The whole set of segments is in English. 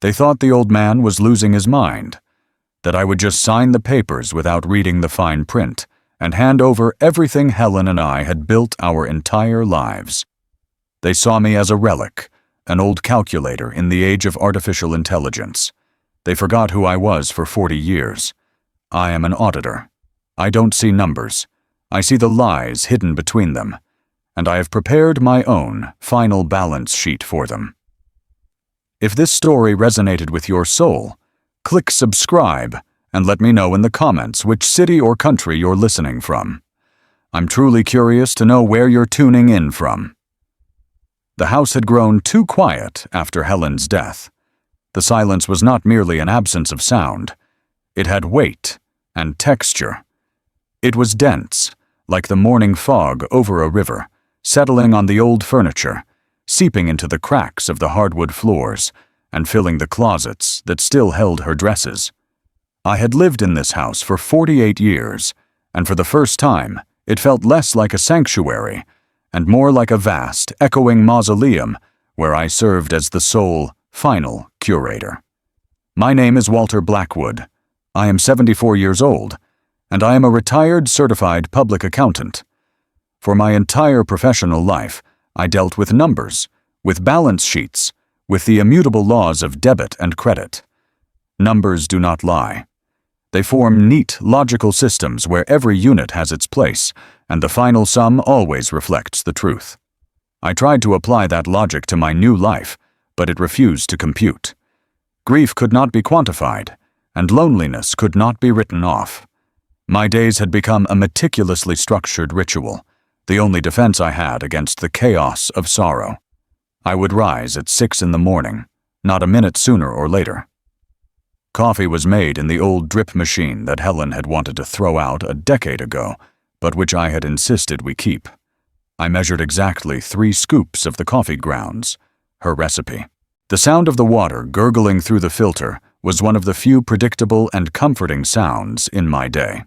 They thought the old man was losing his mind, that I would just sign the papers without reading the fine print and hand over everything Helen and I had built our entire lives. They saw me as a relic, an old calculator in the age of artificial intelligence. They forgot who I was for 40 years. I am an auditor. I don't see numbers. I see the lies hidden between them, and I have prepared my own final balance sheet for them. If this story resonated with your soul, click subscribe and let me know in the comments which city or country you're listening from. I'm truly curious to know where you're tuning in from. The house had grown too quiet after Helen's death. The silence was not merely an absence of sound. It had weight and texture. It was dense, like the morning fog over a river, settling on the old furniture, seeping into the cracks of the hardwood floors, and filling the closets that still held her dresses. I had lived in this house for 48 years, and for the first time, it felt less like a sanctuary and more like a vast, echoing mausoleum where I served as the sole, final curator. My name is Walter Blackwood. I am 74 years old, and I am a retired certified public accountant. For my entire professional life, I dealt with numbers, with balance sheets, with the immutable laws of debit and credit. Numbers do not lie. They form neat, logical systems where every unit has its place, and the final sum always reflects the truth. I tried to apply that logic to my new life, but it refused to compute. Grief could not be quantified, and loneliness could not be written off. My days had become a meticulously structured ritual, the only defense I had against the chaos of sorrow. I would rise at 6 in the morning, not a minute sooner or later. Coffee was made in the old drip machine that Helen had wanted to throw out a decade ago, but which I had insisted we keep. I measured exactly 3 scoops of the coffee grounds, her recipe. The sound of the water gurgling through the filter was one of the few predictable and comforting sounds in my day.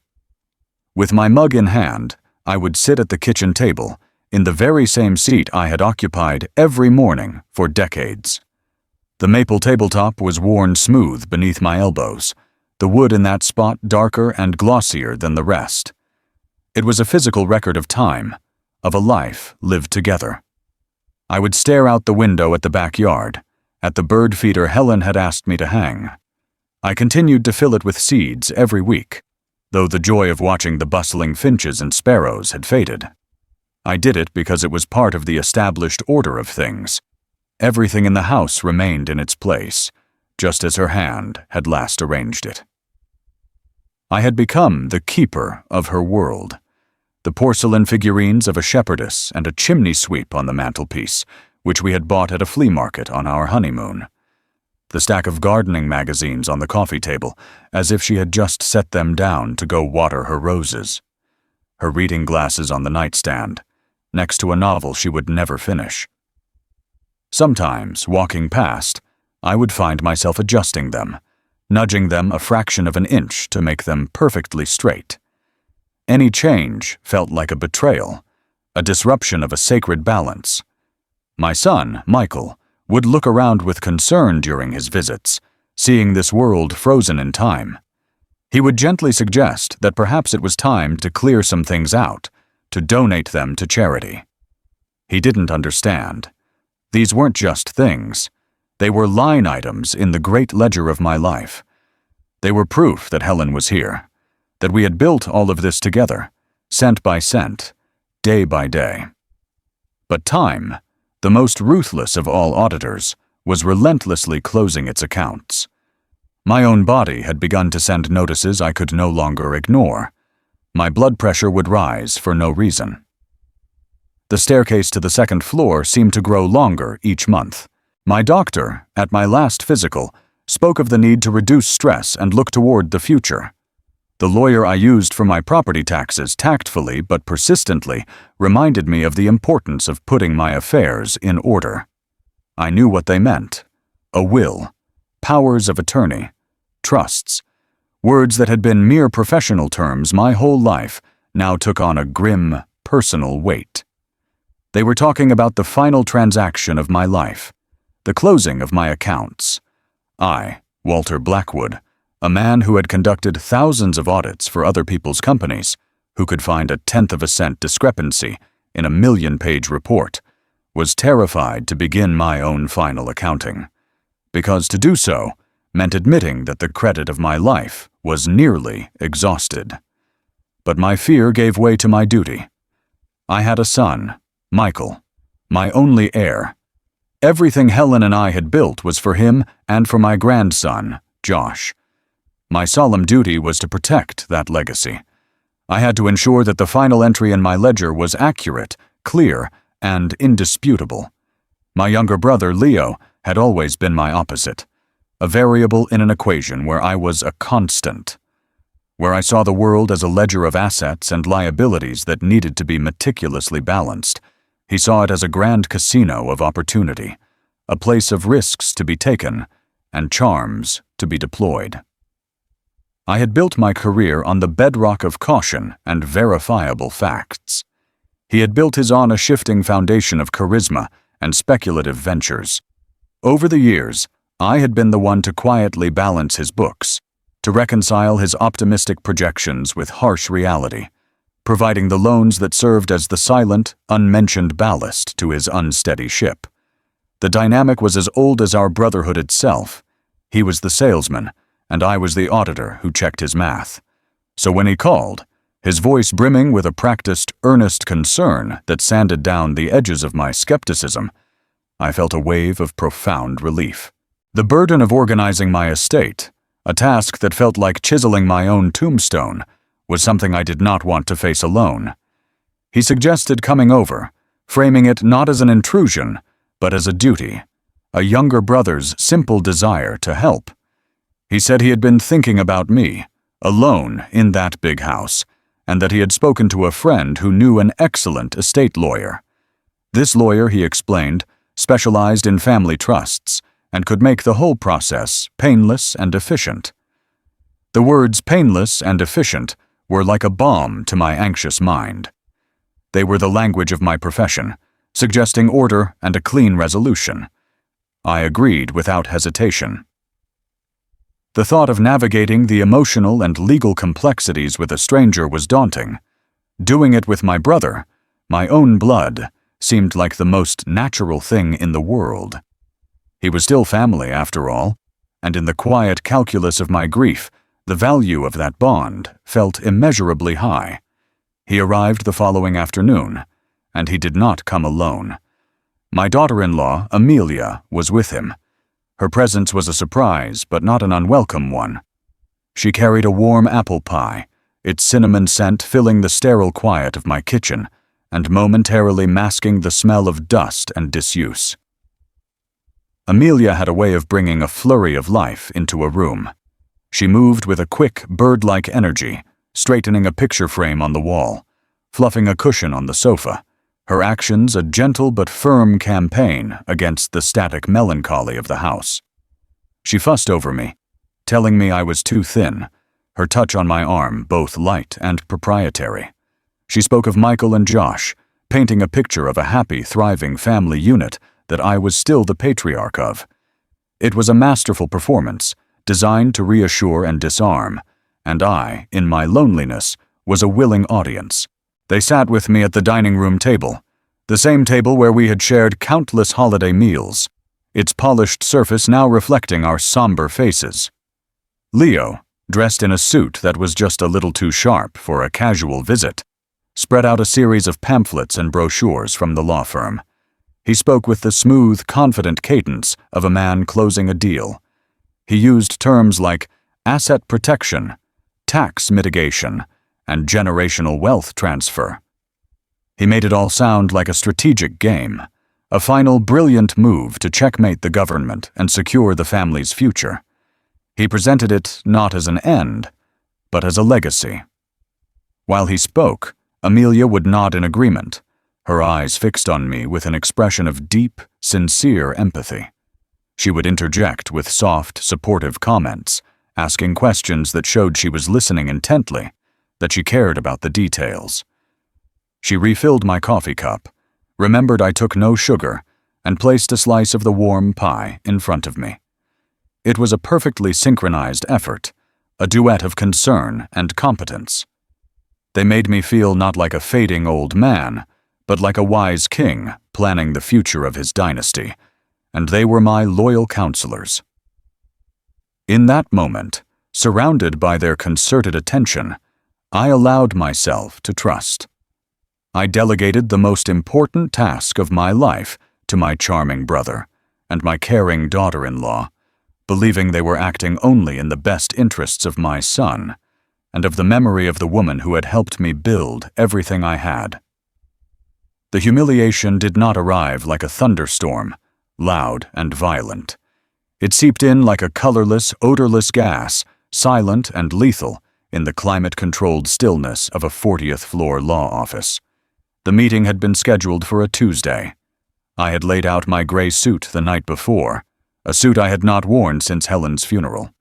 With my mug in hand, I would sit at the kitchen table, in the very same seat I had occupied every morning for decades. The maple tabletop was worn smooth beneath my elbows, the wood in that spot darker and glossier than the rest. It was a physical record of time, of a life lived together. I would stare out the window at the backyard, at the bird feeder Helen had asked me to hang. I continued to fill it with seeds every week, though the joy of watching the bustling finches and sparrows had faded. I did it because it was part of the established order of things. Everything in the house remained in its place, just as her hand had last arranged it. I had become the keeper of her world. The porcelain figurines of a shepherdess and a chimney sweep on the mantelpiece, which we had bought at a flea market on our honeymoon. The stack of gardening magazines on the coffee table, as if she had just set them down to go water her roses. Her reading glasses on the nightstand, next to a novel she would never finish. Sometimes, walking past, I would find myself adjusting them, nudging them a fraction of an inch to make them perfectly straight. Any change felt like a betrayal, a disruption of a sacred balance. My son, Michael, would look around with concern during his visits, seeing this world frozen in time. He would gently suggest that perhaps it was time to clear some things out, to donate them to charity. He didn't understand. These weren't just things. They were line items in the great ledger of my life. They were proof that Helen was here, that we had built all of this together, cent by cent, day by day. But time, the most ruthless of all auditors, was relentlessly closing its accounts. My own body had begun to send notices I could no longer ignore. My blood pressure would rise for no reason. The staircase to the second floor seemed to grow longer each month. My doctor, at my last physical, spoke of the need to reduce stress and look toward the future. The lawyer I used for my property taxes tactfully but persistently reminded me of the importance of putting my affairs in order. I knew what they meant. A will, powers of attorney, trusts. Words that had been mere professional terms my whole life now took on a grim, personal weight. They were talking about the final transaction of my life, the closing of my accounts. I, Walter Blackwood, a man who had conducted thousands of audits for other people's companies, who could find a tenth of a cent discrepancy in a million-page report, was terrified to begin my own final accounting, because to do so meant admitting that the credit of my life was nearly exhausted. But my fear gave way to my duty. I had a son, Michael, my only heir. Everything Helen and I had built was for him and for my grandson, Josh. My solemn duty was to protect that legacy. I had to ensure that the final entry in my ledger was accurate, clear, and indisputable. My younger brother, Leo, had always been my opposite, a variable in an equation where I was a constant, where I saw the world as a ledger of assets and liabilities that needed to be meticulously balanced. He saw it as a grand casino of opportunity, a place of risks to be taken and charms to be deployed. I had built my career on the bedrock of caution and verifiable facts. He had built his on a shifting foundation of charisma and speculative ventures. Over the years, I had been the one to quietly balance his books, to reconcile his optimistic projections with harsh reality, providing the loans that served as the silent, unmentioned ballast to his unsteady ship. The dynamic was as old as our brotherhood itself. He was the salesman, and I was the auditor who checked his math. So when he called, his voice brimming with a practiced, earnest concern that sanded down the edges of my skepticism, I felt a wave of profound relief. The burden of organizing my estate, a task that felt like chiseling my own tombstone, was something I did not want to face alone. He suggested coming over, framing it not as an intrusion, but as a duty, a younger brother's simple desire to help. He said he had been thinking about me, alone in that big house, and that he had spoken to a friend who knew an excellent estate lawyer. This lawyer, he explained, specialized in family trusts and could make the whole process painless and efficient. The words painless and efficient were like a balm to my anxious mind. They were the language of my profession, suggesting order and a clean resolution. I agreed without hesitation. The thought of navigating the emotional and legal complexities with a stranger was daunting. Doing it with my brother, my own blood, seemed like the most natural thing in the world. He was still family, after all, and in the quiet calculus of my grief, the value of that bond felt immeasurably high. He arrived the following afternoon, and he did not come alone. My daughter-in-law, Amelia, was with him. Her presence was a surprise, but not an unwelcome one. She carried a warm apple pie, its cinnamon scent filling the sterile quiet of my kitchen and momentarily masking the smell of dust and disuse. Amelia had a way of bringing a flurry of life into a room. She moved with a quick, bird-like energy, straightening a picture frame on the wall, fluffing a cushion on the sofa, her actions a gentle but firm campaign against the static melancholy of the house. She fussed over me, telling me I was too thin, her touch on my arm both light and proprietary. She spoke of Michael and Josh, painting a picture of a happy, thriving family unit that I was still the patriarch of. It was a masterful performance, designed to reassure and disarm, and I, in my loneliness, was a willing audience. They sat with me at the dining room table, the same table where we had shared countless holiday meals, its polished surface now reflecting our somber faces. Leo, dressed in a suit that was just a little too sharp for a casual visit, spread out a series of pamphlets and brochures from the law firm. He spoke with the smooth, confident cadence of a man closing a deal. He used terms like asset protection, tax mitigation, and generational wealth transfer. He made it all sound like a strategic game, a final brilliant move to checkmate the government and secure the family's future. He presented it not as an end, but as a legacy. While he spoke, Amelia would nod in agreement, her eyes fixed on me with an expression of deep, sincere empathy. She would interject with soft, supportive comments, asking questions that showed she was listening intently, that she cared about the details. She refilled my coffee cup, remembered I took no sugar, and placed a slice of the warm pie in front of me. It was a perfectly synchronized effort, a duet of concern and competence. They made me feel not like a fading old man, but like a wise king planning the future of his dynasty, and they were my loyal counselors. In that moment, surrounded by their concerted attention, I allowed myself to trust. I delegated the most important task of my life to my charming brother and my caring daughter-in-law, believing they were acting only in the best interests of my son and of the memory of the woman who had helped me build everything I had. The humiliation did not arrive like a thunderstorm, loud and violent. It seeped in like a colorless, odorless gas, silent and lethal in the climate-controlled stillness of a 40th-floor law office. The meeting had been scheduled for a Tuesday. I had laid out my gray suit the night before, a suit I had not worn since Helen's funeral.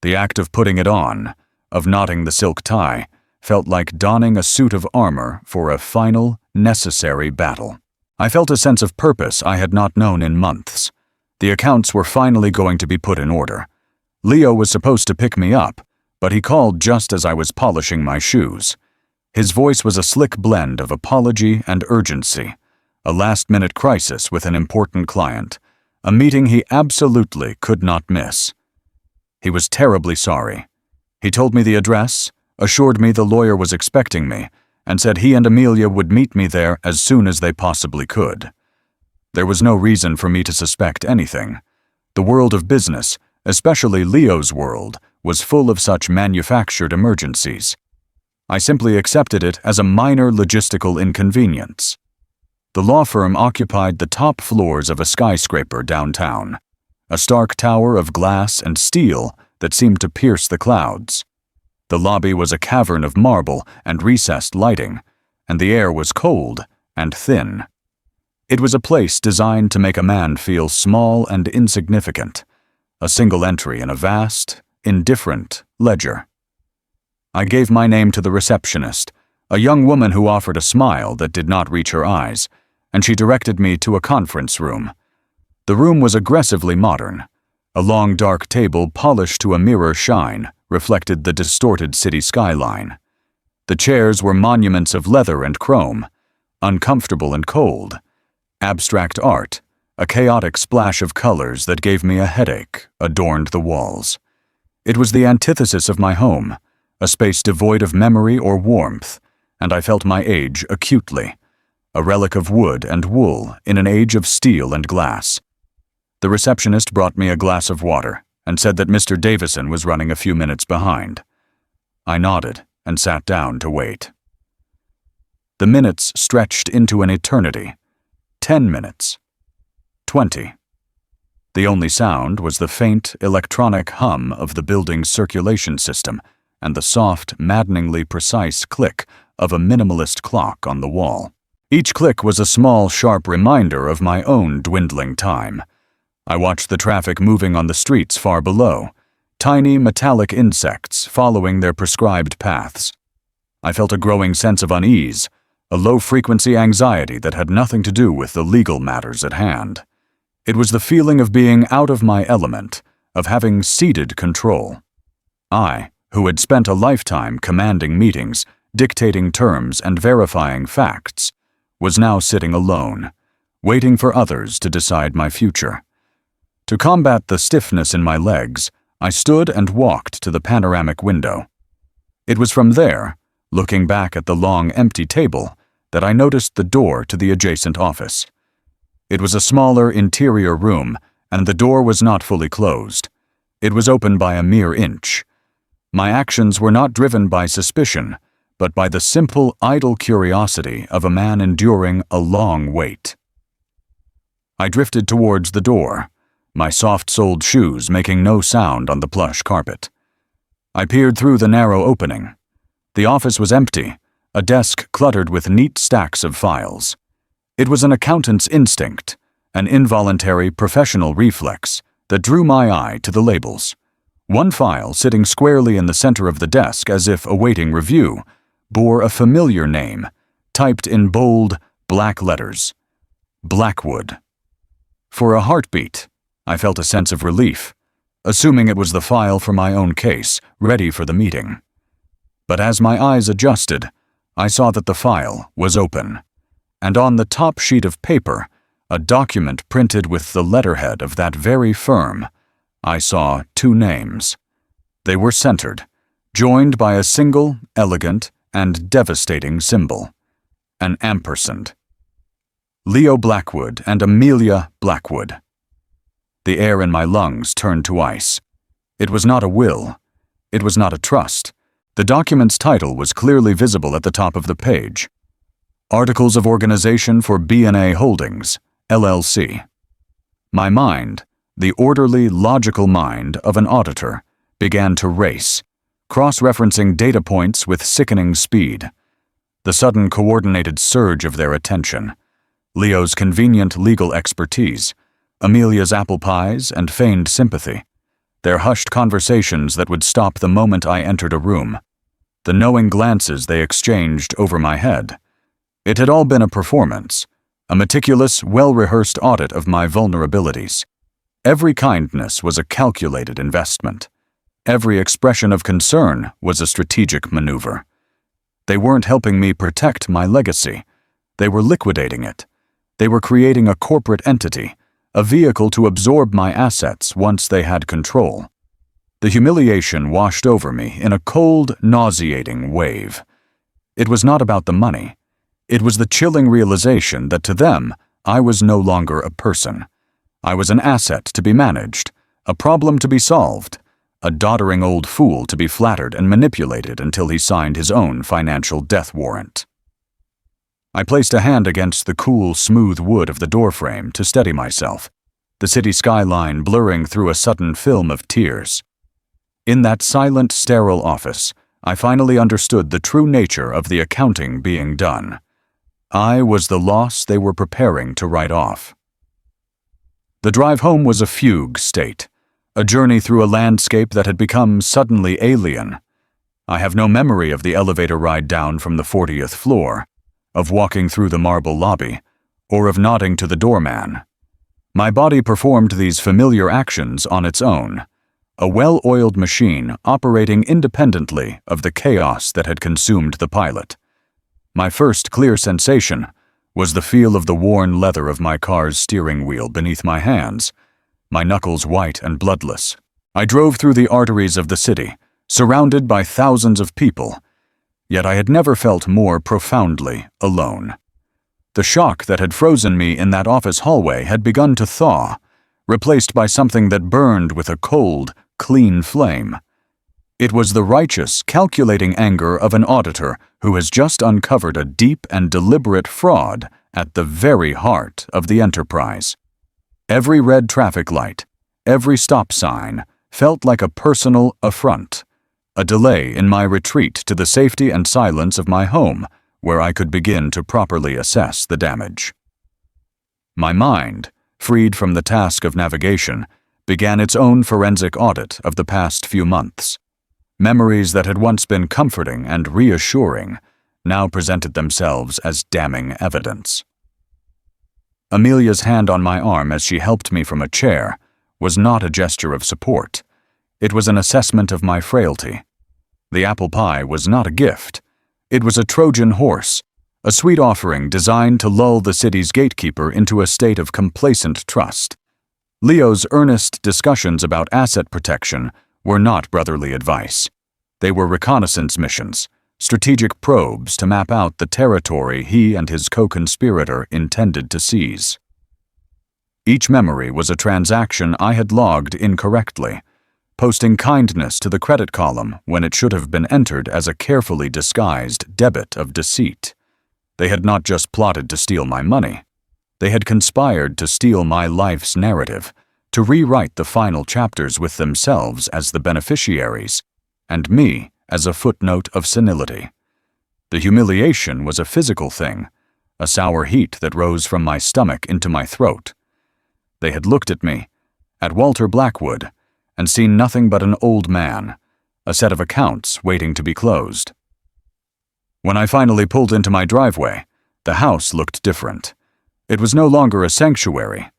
The act of putting it on, of knotting the silk tie, felt like donning a suit of armor for a final, necessary battle. I felt a sense of purpose I had not known in months. The accounts were finally going to be put in order. Leo was supposed to pick me up, but he called just as I was polishing my shoes. His voice was a slick blend of apology and urgency, a last-minute crisis with an important client, a meeting he absolutely could not miss. He was terribly sorry. He told me the address, assured me the lawyer was expecting me, and said he and Amelia would meet me there as soon as they possibly could. There was no reason for me to suspect anything. The world of business, especially Leo's world, was full of such manufactured emergencies. I simply accepted it as a minor logistical inconvenience. The law firm occupied the top floors of a skyscraper downtown, a stark tower of glass and steel that seemed to pierce the clouds. The lobby was a cavern of marble and recessed lighting, and the air was cold and thin. It was a place designed to make a man feel small and insignificant, a single entry in a vast, indifferent ledger. I gave my name to the receptionist, a young woman who offered a smile that did not reach her eyes, and she directed me to a conference room. The room was aggressively modern. A long dark table polished to a mirror shine reflected the distorted city skyline. The chairs were monuments of leather and chrome, uncomfortable and cold. Abstract art, a chaotic splash of colors that gave me a headache, adorned the walls. It was the antithesis of my home, a space devoid of memory or warmth, and I felt my age acutely, a relic of wood and wool in an age of steel and glass. The receptionist brought me a glass of water and said that Mr. Davison was running a few minutes behind. I nodded and sat down to wait. The minutes stretched into an eternity. 10 minutes. 20. The only sound was the faint, electronic hum of the building's circulation system and the soft, maddeningly precise click of a minimalist clock on the wall. Each click was a small, sharp reminder of my own dwindling time. I watched the traffic moving on the streets far below, tiny metallic insects following their prescribed paths. I felt a growing sense of unease, a low-frequency anxiety that had nothing to do with the legal matters at hand. It was the feeling of being out of my element, of having ceded control. I, who had spent a lifetime commanding meetings, dictating terms, and verifying facts, was now sitting alone, waiting for others to decide my future. To combat the stiffness in my legs, I stood and walked to the panoramic window. It was from there, looking back at the long, empty table, that I noticed the door to the adjacent office. It was a smaller interior room, and the door was not fully closed. It was open by a mere inch. My actions were not driven by suspicion, but by the simple, idle curiosity of a man enduring a long wait. I drifted towards the door, my soft-soled shoes making no sound on the plush carpet. I peered through the narrow opening. The office was empty, a desk cluttered with neat stacks of files. It was an accountant's instinct, an involuntary professional reflex that drew my eye to the labels. One file, sitting squarely in the center of the desk as if awaiting review, bore a familiar name, typed in bold, black letters: Blackwood. For a heartbeat, I felt a sense of relief. assuming it was the file for my own case, ready for the meeting. But as my eyes adjusted, I saw that the file was open, and on the top sheet of paper, a document printed with the letterhead of that very firm, I saw 2 names. They were centered, joined by a single, elegant, and devastating symbol, an ampersand. Leo Blackwood and Amelia Blackwood. The air in my lungs turned to ice. It was not a will. It was not a trust. The document's title was clearly visible at the top of the page. Articles of Organization for B&A Holdings, LLC. My mind, the orderly, logical mind of an auditor, began to race, cross-referencing data points with sickening speed. The sudden coordinated surge of their attention, Leo's convenient legal expertise, Amelia's apple pies and feigned sympathy, their hushed conversations that would stop the moment I entered a room, the knowing glances they exchanged over my head. It had all been a performance, a meticulous, well-rehearsed audit of my vulnerabilities. Every kindness was a calculated investment. Every expression of concern was a strategic maneuver. They weren't helping me protect my legacy. They were liquidating it. They were creating a corporate entity, a vehicle to absorb my assets once they had control. The humiliation washed over me in a cold, nauseating wave. It was not about the money. It was the chilling realization that to them, I was no longer a person. I was an asset to be managed, a problem to be solved, a doddering old fool to be flattered and manipulated until he signed his own financial death warrant. I placed a hand against the cool, smooth wood of the doorframe to steady myself, the city skyline blurring through a sudden film of tears. In that silent, sterile office, I finally understood the true nature of the accounting being done. I was the loss they were preparing to write off. The drive home was a fugue state, a journey through a landscape that had become suddenly alien. I have no memory of the elevator ride down from the 40th floor, of walking through the marble lobby, or of nodding to the doorman. My body performed these familiar actions on its own, a well-oiled machine operating independently of the chaos that had consumed the pilot. My first clear sensation was the feel of the worn leather of my car's steering wheel beneath my hands, my knuckles white and bloodless. I drove through the arteries of the city, surrounded by thousands of people, yet I had never felt more profoundly alone. The shock that had frozen me in that office hallway had begun to thaw, replaced by something that burned with a cold, clean flame. It was the righteous, calculating anger of an auditor who has just uncovered a deep and deliberate fraud at the very heart of the enterprise. Every red traffic light, every stop sign felt like a personal affront, a delay in my retreat to the safety and silence of my home, where I could begin to properly assess the damage. My mind, freed from the task of navigation, began its own forensic audit of the past few months. Memories that had once been comforting and reassuring now presented themselves as damning evidence. Amelia's hand on my arm as she helped me from a chair was not a gesture of support. It was an assessment of my frailty. The apple pie was not a gift. It was a Trojan horse, a sweet offering designed to lull the city's gatekeeper into a state of complacent trust. Leo's earnest discussions about asset protection were not brotherly advice. They were reconnaissance missions, strategic probes to map out the territory he and his co-conspirator intended to seize. Each memory was a transaction I had logged incorrectly, posting kindness to the credit column when it should have been entered as a carefully disguised debit of deceit. They had not just plotted to steal my money. They had conspired to steal my life's narrative, to rewrite the final chapters with themselves as the beneficiaries, and me as a footnote of senility. The humiliation was a physical thing, a sour heat that rose from my stomach into my throat. They had looked at me, at Walter Blackwood, and seen nothing but an old man, a set of accounts waiting to be closed. When I finally pulled into my driveway, the house looked different. It was no longer a sanctuary.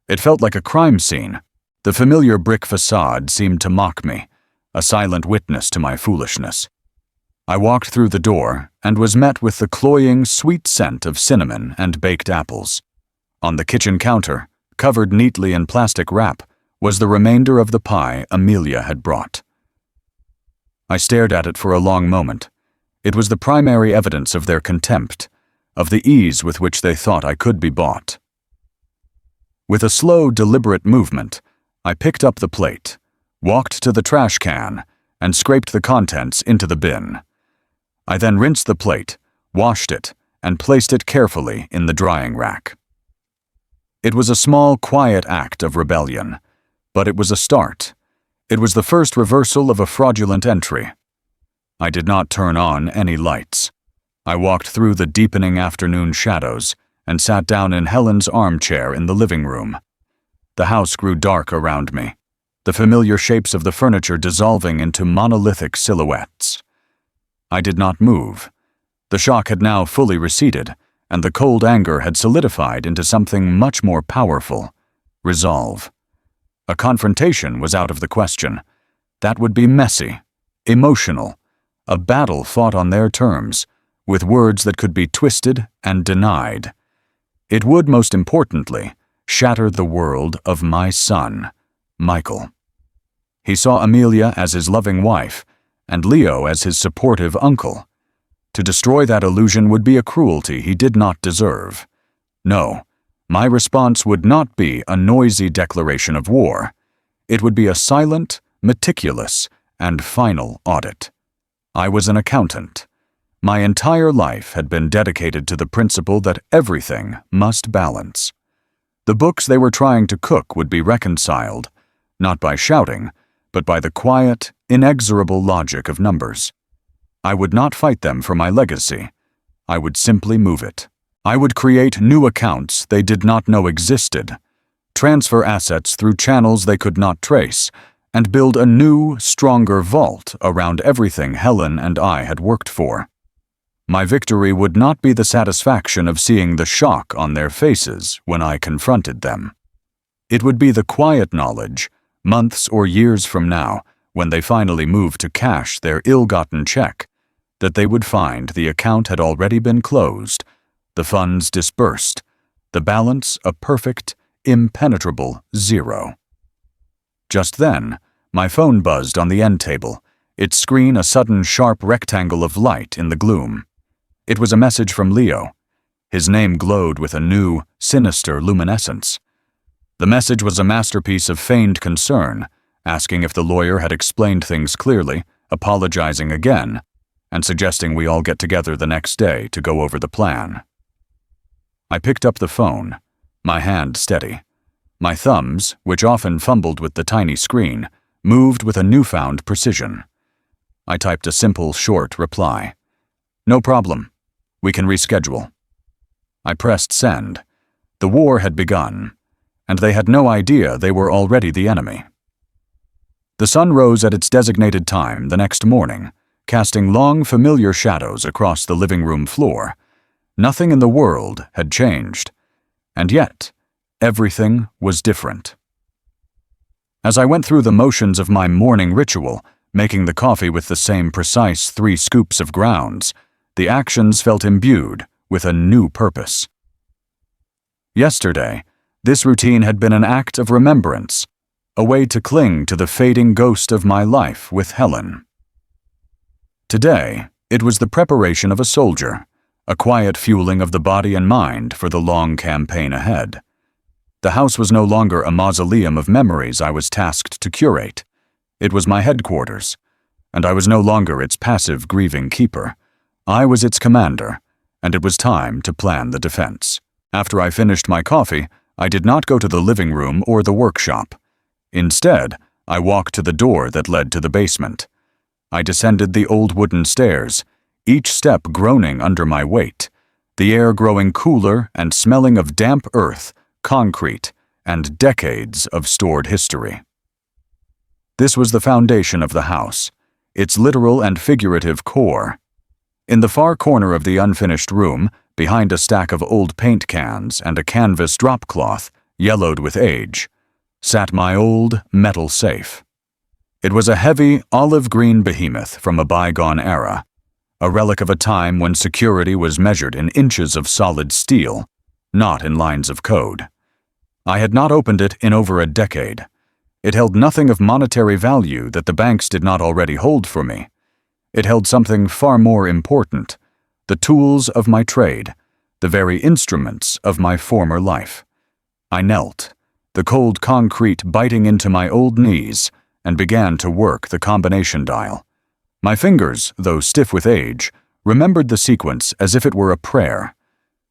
It felt like a crime scene. The familiar brick facade seemed to mock me, a silent witness to my foolishness. I walked through the door and was met with the cloying, sweet scent of cinnamon and baked apples. On the kitchen counter, covered neatly in plastic wrap, was the remainder of the pie Amelia had brought. I stared at it for a long moment. It was the primary evidence of their contempt, of the ease with which they thought I could be bought. With a slow, deliberate movement, I picked up the plate, walked to the trash can, and scraped the contents into the bin. I then rinsed the plate, washed it, and placed it carefully in the drying rack. It was a small, quiet act of rebellion, but it was a start. It was the first reversal of a fraudulent entry. I did not turn on any lights. I walked through the deepening afternoon shadows and sat down in Helen's armchair in the living room. The house grew dark around me, the familiar shapes of the furniture dissolving into monolithic silhouettes. I did not move. The shock had now fully receded, and the cold anger had solidified into something much more powerful: resolve. A confrontation was out of the question. That would be messy, emotional, a battle fought on their terms, with words that could be twisted and denied. It would, most importantly, shatter the world of my son, Michael. He saw Amelia as his loving wife, and Leo as his supportive uncle. To destroy that illusion would be a cruelty he did not deserve. No, my response would not be a noisy declaration of war. It would be a silent, meticulous, and final audit. I was an accountant. My entire life had been dedicated to the principle that everything must balance. The books they were trying to cook would be reconciled, not by shouting, but by the quiet, inexorable logic of numbers. I would not fight them for my legacy. I would simply move it. I would create new accounts they did not know existed, transfer assets through channels they could not trace, and build a new, stronger vault around everything Helen and I had worked for. My victory would not be the satisfaction of seeing the shock on their faces when I confronted them. It would be the quiet knowledge, months or years from now, when they finally moved to cash their ill-gotten check, that they would find the account had already been closed, the funds dispersed, the balance a perfect, impenetrable zero. Just then, my phone buzzed on the end table, its screen a sudden sharp rectangle of light in the gloom. It was a message from Leo. His name glowed with a new, sinister luminescence. The message was a masterpiece of feigned concern, asking if the lawyer had explained things clearly, apologizing again, and suggesting we all get together the next day to go over the plan. I picked up the phone, my hand steady. My thumbs, which often fumbled with the tiny screen, moved with a newfound precision. I typed a simple, short reply. "No problem. We can reschedule." I pressed send. The war had begun, and they had no idea they were already the enemy. The sun rose at its designated time the next morning, casting long, familiar shadows across the living room floor. Nothing in the world had changed, and yet everything was different. As I went through the motions of my morning ritual, making the coffee with the same precise 3 scoops of grounds, the actions felt imbued with a new purpose. Yesterday, this routine had been an act of remembrance, a way to cling to the fading ghost of my life with Helen. Today, it was the preparation of a soldier, a quiet fueling of the body and mind for the long campaign ahead. The house was no longer a mausoleum of memories I was tasked to curate. It was my headquarters, and I was no longer its passive, grieving keeper. I was its commander, and it was time to plan the defense. After I finished my coffee, I did not go to the living room or the workshop. Instead, I walked to the door that led to the basement. I descended the old wooden stairs, each step groaning under my weight, the air growing cooler and smelling of damp earth, concrete, and decades of stored history. This was the foundation of the house, its literal and figurative core. In the far corner of the unfinished room, behind a stack of old paint cans and a canvas drop cloth, yellowed with age, sat my old metal safe. It was a heavy olive-green behemoth from a bygone era, a relic of a time when security was measured in inches of solid steel, not in lines of code. I had not opened it in over a decade. It held nothing of monetary value that the banks did not already hold for me. It held something far more important, the tools of my trade, the very instruments of my former life. I knelt, the cold concrete biting into my old knees, and began to work the combination dial. My fingers, though stiff with age, remembered the sequence as if it were a prayer.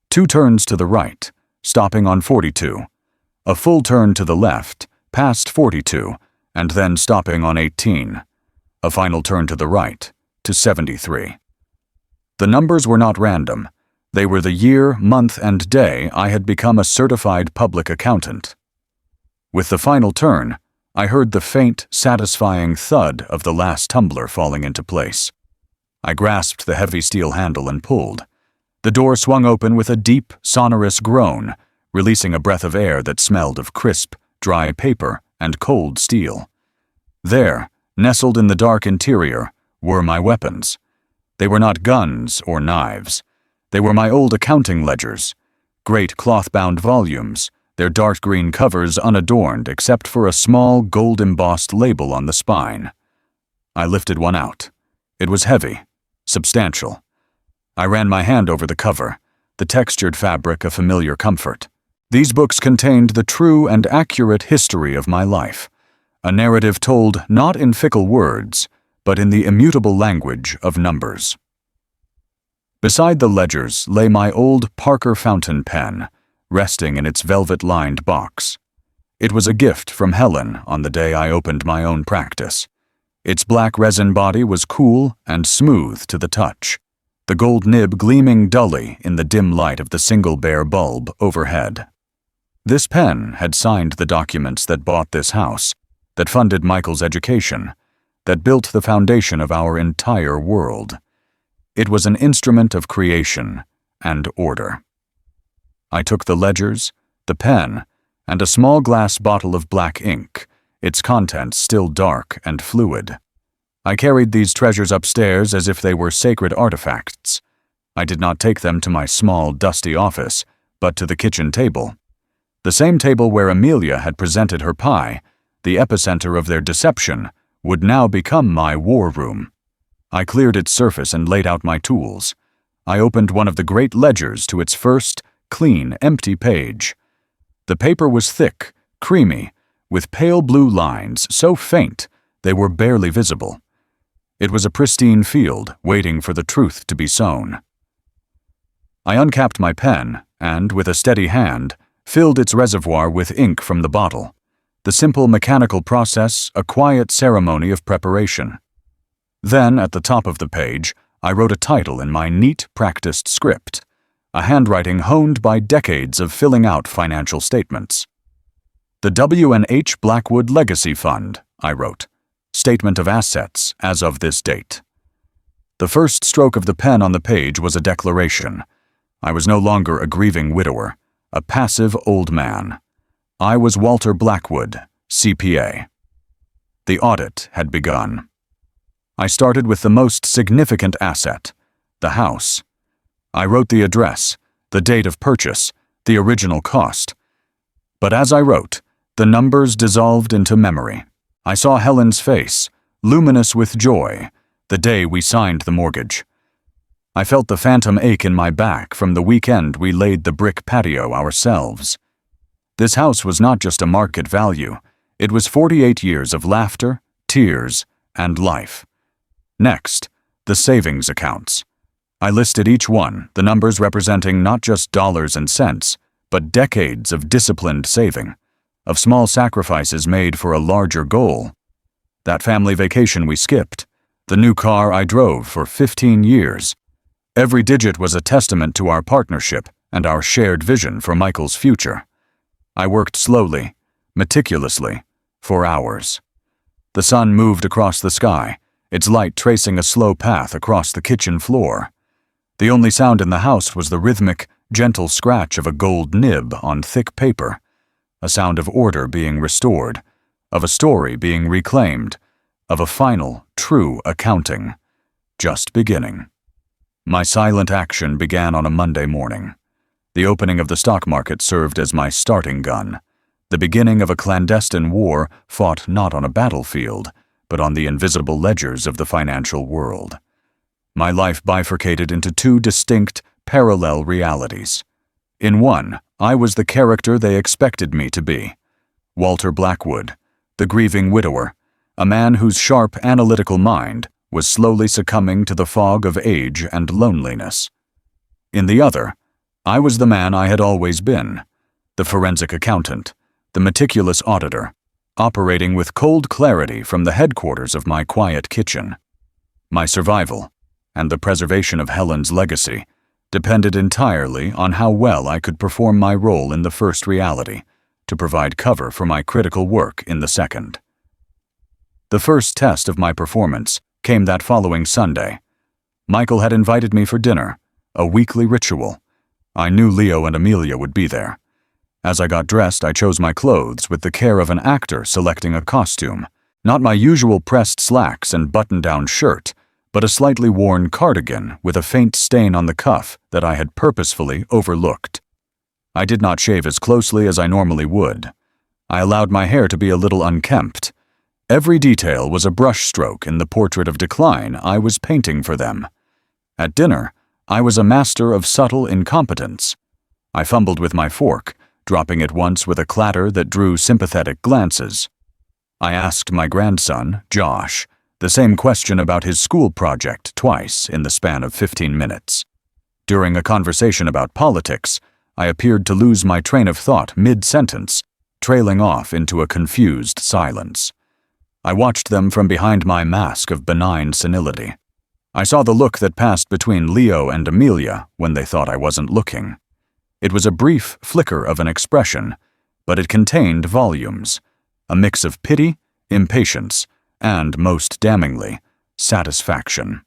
2 turns to the right, stopping on 42. A full turn to the left, past 42, and then stopping on 18. A final turn to the right, to 73. The numbers were not random. They were the year, month, and day I had become a certified public accountant. With the final turn, I heard the faint, satisfying thud of the last tumbler falling into place. I grasped the heavy steel handle and pulled. The door swung open with a deep, sonorous groan, releasing a breath of air that smelled of crisp, dry paper and cold steel. There, nestled in the dark interior, were my weapons. They were not guns or knives. They were my old accounting ledgers, great cloth-bound volumes, their dark green covers unadorned except for a small gold-embossed label on the spine. I lifted one out. It was heavy, substantial. I ran my hand over the cover, the textured fabric a familiar comfort. These books contained the true and accurate history of my life, a narrative told not in fickle words, but in the immutable language of numbers. Beside the ledgers lay my old Parker fountain pen, resting in its velvet-lined box. It was a gift from Helen on the day I opened my own practice. Its black resin body was cool and smooth to the touch, the gold nib gleaming dully in the dim light of the single bare bulb overhead. This pen had signed the documents that bought this house, that funded Michael's education, that built the foundation of our entire world. It was an instrument of creation and order. I took the ledgers, the pen, and a small glass bottle of black ink, its contents still dark and fluid. I carried these treasures upstairs as if they were sacred artifacts. I did not take them to my small, dusty office, but to the kitchen table. The same table where Amelia had presented her pie, the epicenter of their deception, would now become my war room. I cleared its surface and laid out my tools. I opened one of the great ledgers to its first, clean, empty page. The paper was thick, creamy, with pale blue lines so faint they were barely visible. It was a pristine field waiting for the truth to be sown. I uncapped my pen and, with a steady hand, filled its reservoir with ink from the bottle. The simple mechanical process, a quiet ceremony of preparation. Then, at the top of the page, I wrote a title in my neat, practiced script, a handwriting honed by decades of filling out financial statements. The W&H Blackwood Legacy Fund, I wrote. Statement of assets as of this date. The first stroke of the pen on the page was a declaration. I was no longer a grieving widower, a passive old man. I was Walter Blackwood, CPA. The audit had begun. I started with the most significant asset, the house. I wrote the address, the date of purchase, the original cost. But as I wrote, the numbers dissolved into memory. I saw Helen's face, luminous with joy, the day we signed the mortgage. I felt the phantom ache in my back from the weekend we laid the brick patio ourselves. This house was not just a market value. It was 48 years of laughter, tears, and life. Next, the savings accounts. I listed each one, the numbers representing not just dollars and cents, but decades of disciplined saving, of small sacrifices made for a larger goal. That family vacation we skipped, the new car I drove for 15 years. Every digit was a testament to our partnership and our shared vision for Michael's future. I worked slowly, meticulously, for hours. The sun moved across the sky, its light tracing a slow path across the kitchen floor. The only sound in the house was the rhythmic, gentle scratch of a gold nib on thick paper. a sound of order being restored, of a story being reclaimed, of a final, true accounting, just beginning. My silent action began on a Monday morning. The opening of the stock market served as my starting gun, the beginning of a clandestine war fought not on a battlefield, but on the invisible ledgers of the financial world. My life bifurcated into two distinct, parallel realities. In one, I was the character they expected me to be. Walter Blackwood, the grieving widower, a man whose sharp, analytical mind was slowly succumbing to the fog of age and loneliness. In the other, I was the man I had always been, the forensic accountant, the meticulous auditor, operating with cold clarity from the headquarters of my quiet kitchen. My survival, and the preservation of Helen's legacy, depended entirely on how well I could perform my role in the first reality, to provide cover for my critical work in the second. The first test of my performance came that following Sunday. Michael had invited me for dinner, a weekly ritual. I knew Leo and Amelia would be there. As I got dressed, I chose my clothes with the care of an actor selecting a costume. Not my usual pressed slacks and button-down shirt, but a slightly worn cardigan with a faint stain on the cuff that I had purposefully overlooked. I did not shave as closely as I normally would. I allowed my hair to be a little unkempt. Every detail was a brushstroke in the portrait of decline I was painting for them. At dinner, I was a master of subtle incompetence. I fumbled with my fork, dropping it once with a clatter that drew sympathetic glances. I asked my grandson, Josh, the same question about his school project twice in the span of 15 minutes. During a conversation about politics, I appeared to lose my train of thought mid-sentence, trailing off into a confused silence. I watched them from behind my mask of benign senility. I saw the look that passed between Leo and Amelia when they thought I wasn't looking. It was a brief flicker of an expression, but it contained volumes, a mix of pity, impatience, and, most damningly, satisfaction.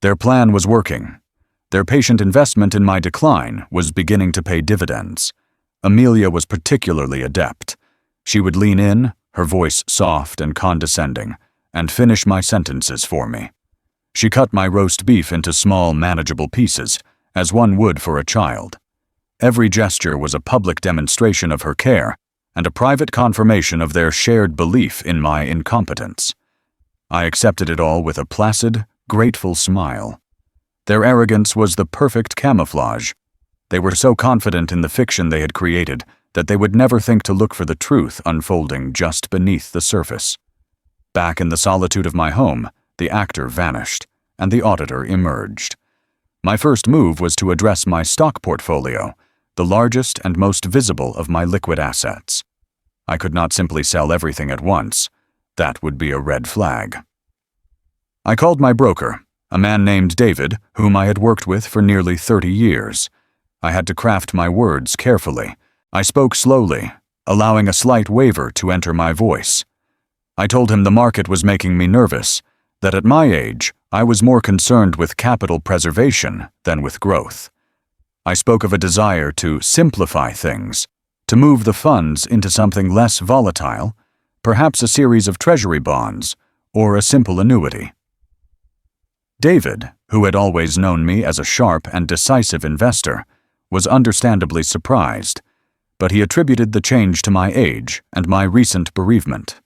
Their plan was working. Their patient investment in my decline was beginning to pay dividends. Amelia was particularly adept. She would lean in, her voice soft and condescending, and finish my sentences for me. She cut my roast beef into small, manageable pieces, as one would for a child. Every gesture was a public demonstration of her care and a private confirmation of their shared belief in my incompetence. I accepted it all with a placid, grateful smile. Their arrogance was the perfect camouflage. They were so confident in the fiction they had created that they would never think to look for the truth unfolding just beneath the surface. Back in the solitude of my home, the actor vanished, and the auditor emerged. My first move was to address my stock portfolio, the largest and most visible of my liquid assets. I could not simply sell everything at once. That would be a red flag. I called my broker, a man named David, whom I had worked with for nearly 30 years. I had to craft my words carefully. I spoke slowly, allowing a slight waver to enter my voice. I told him the market was making me nervous, that at my age, I was more concerned with capital preservation than with growth. I spoke of a desire to simplify things, to move the funds into something less volatile, perhaps a series of treasury bonds, or a simple annuity. David, who had always known me as a sharp and decisive investor, was understandably surprised, but he attributed the change to my age and my recent bereavement.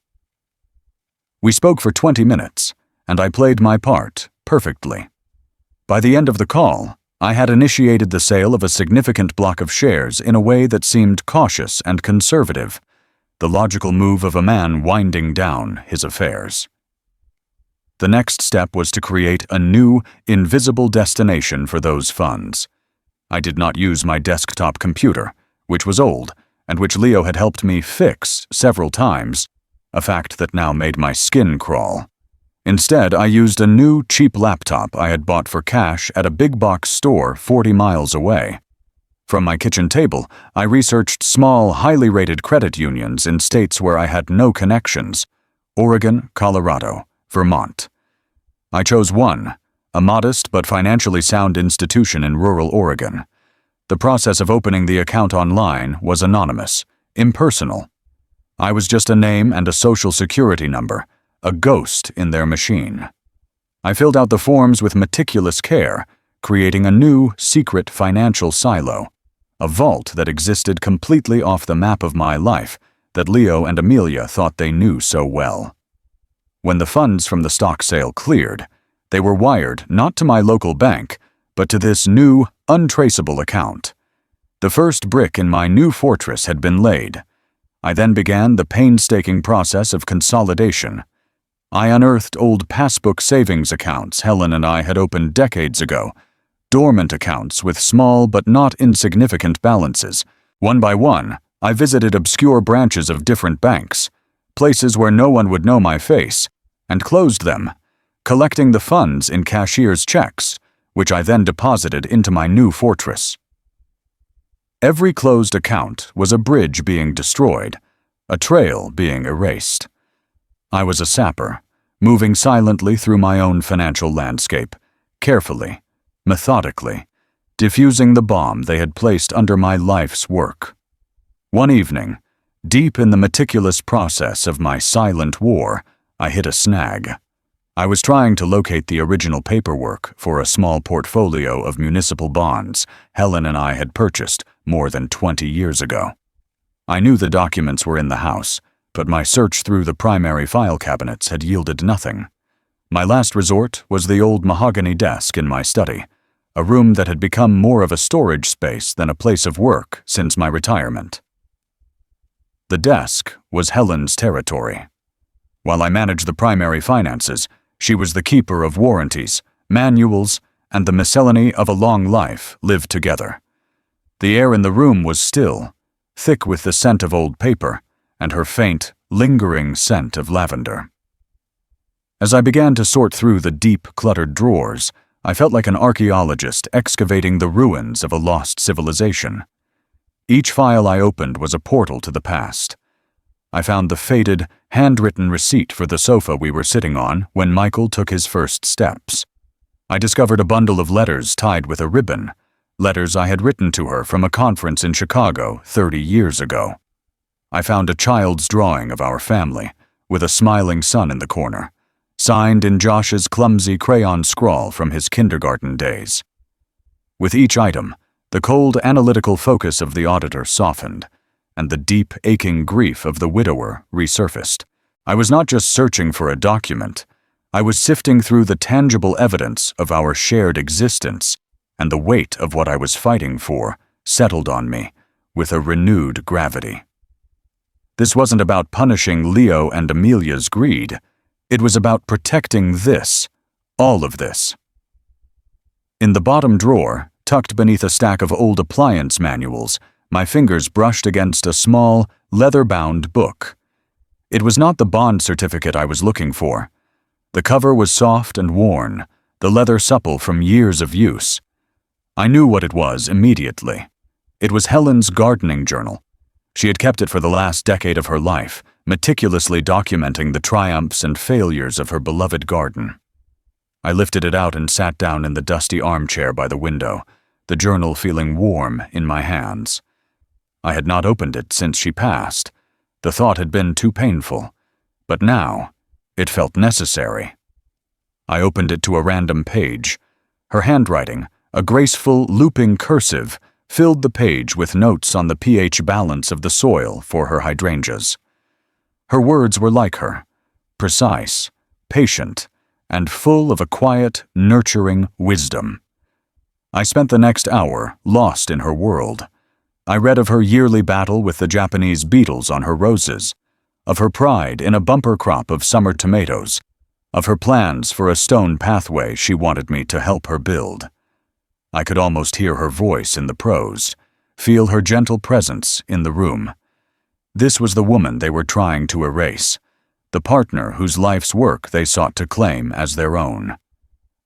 We spoke for 20 minutes, and I played my part perfectly. By the end of the call, I had initiated the sale of a significant block of shares in a way that seemed cautious and conservative, the logical move of a man winding down his affairs. The next step was to create a new, invisible destination for those funds. I did not use my desktop computer, which was old, and which Leo had helped me fix several times, a fact that now made my skin crawl. Instead, I used a new, cheap laptop I had bought for cash at a big-box store 40 miles away. From my kitchen table, I researched small, highly rated credit unions in states where I had no connections: Oregon, Colorado, Vermont. I chose one, a modest but financially sound institution in rural Oregon. The process of opening the account online was anonymous, impersonal. I was just a name and a social security number, a ghost in their machine. I filled out the forms with meticulous care, creating a new, secret financial silo, a vault that existed completely off the map of my life that Leo and Amelia thought they knew so well. When the funds from the stock sale cleared, they were wired not to my local bank, but to this new, untraceable account. The first brick in my new fortress had been laid. I then began the painstaking process of consolidation. I unearthed old passbook savings accounts Helen and I had opened decades ago, dormant accounts with small but not insignificant balances. One by one, I visited obscure branches of different banks, places where no one would know my face, and closed them, collecting the funds in cashier's checks, which I then deposited into my new fortress. Every closed account was a bridge being destroyed, a trail being erased. I was a sapper, moving silently through my own financial landscape, carefully, methodically, diffusing the bomb they had placed under my life's work. One evening, deep in the meticulous process of my silent war, I hit a snag. I was trying to locate the original paperwork for a small portfolio of municipal bonds Helen and I had purchased more than 20 years ago. I knew the documents were in the house, but my search through the primary file cabinets had yielded nothing. My last resort was the old mahogany desk in my study, a room that had become more of a storage space than a place of work since my retirement. The desk was Helen's territory. While I managed the primary finances, she was the keeper of warranties, manuals, and the miscellany of a long life lived together. The air in the room was still, thick with the scent of old paper, and her faint, lingering scent of lavender. As I began to sort through the deep, cluttered drawers, I felt like an archaeologist excavating the ruins of a lost civilization. Each file I opened was a portal to the past. I found the faded, handwritten receipt for the sofa we were sitting on when Michael took his first steps. I discovered a bundle of letters tied with a ribbon, letters I had written to her from a conference in Chicago 30 years ago. I found a child's drawing of our family, with a smiling son in the corner, signed in Josh's clumsy crayon scrawl from his kindergarten days. With each item, the cold analytical focus of the auditor softened, and the deep, aching grief of the widower resurfaced. I was not just searching for a document. I was sifting through the tangible evidence of our shared existence, and the weight of what I was fighting for settled on me with a renewed gravity. This wasn't about punishing Leo and Amelia's greed. It was about protecting this, all of this. In the bottom drawer, tucked beneath a stack of old appliance manuals, my fingers brushed against a small, leather-bound book. It was not the bond certificate I was looking for. The cover was soft and worn, the leather supple from years of use. I knew what it was immediately. It was Helen's gardening journal. She had kept it for the last decade of her life, meticulously documenting the triumphs and failures of her beloved garden. I lifted it out and sat down in the dusty armchair by the window, the journal feeling warm in my hands. I had not opened it since she passed. The thought had been too painful, but now it felt necessary. I opened it to a random page. Her handwriting, a graceful, looping cursive, filled the page with notes on the pH balance of the soil for her hydrangeas. Her words were like her, precise, patient, and full of a quiet, nurturing wisdom. I spent the next hour lost in her world. I read of her yearly battle with the Japanese beetles on her roses, of her pride in a bumper crop of summer tomatoes, of her plans for a stone pathway she wanted me to help her build. I could almost hear her voice in the prose, feel her gentle presence in the room. This was the woman they were trying to erase, the partner whose life's work they sought to claim as their own.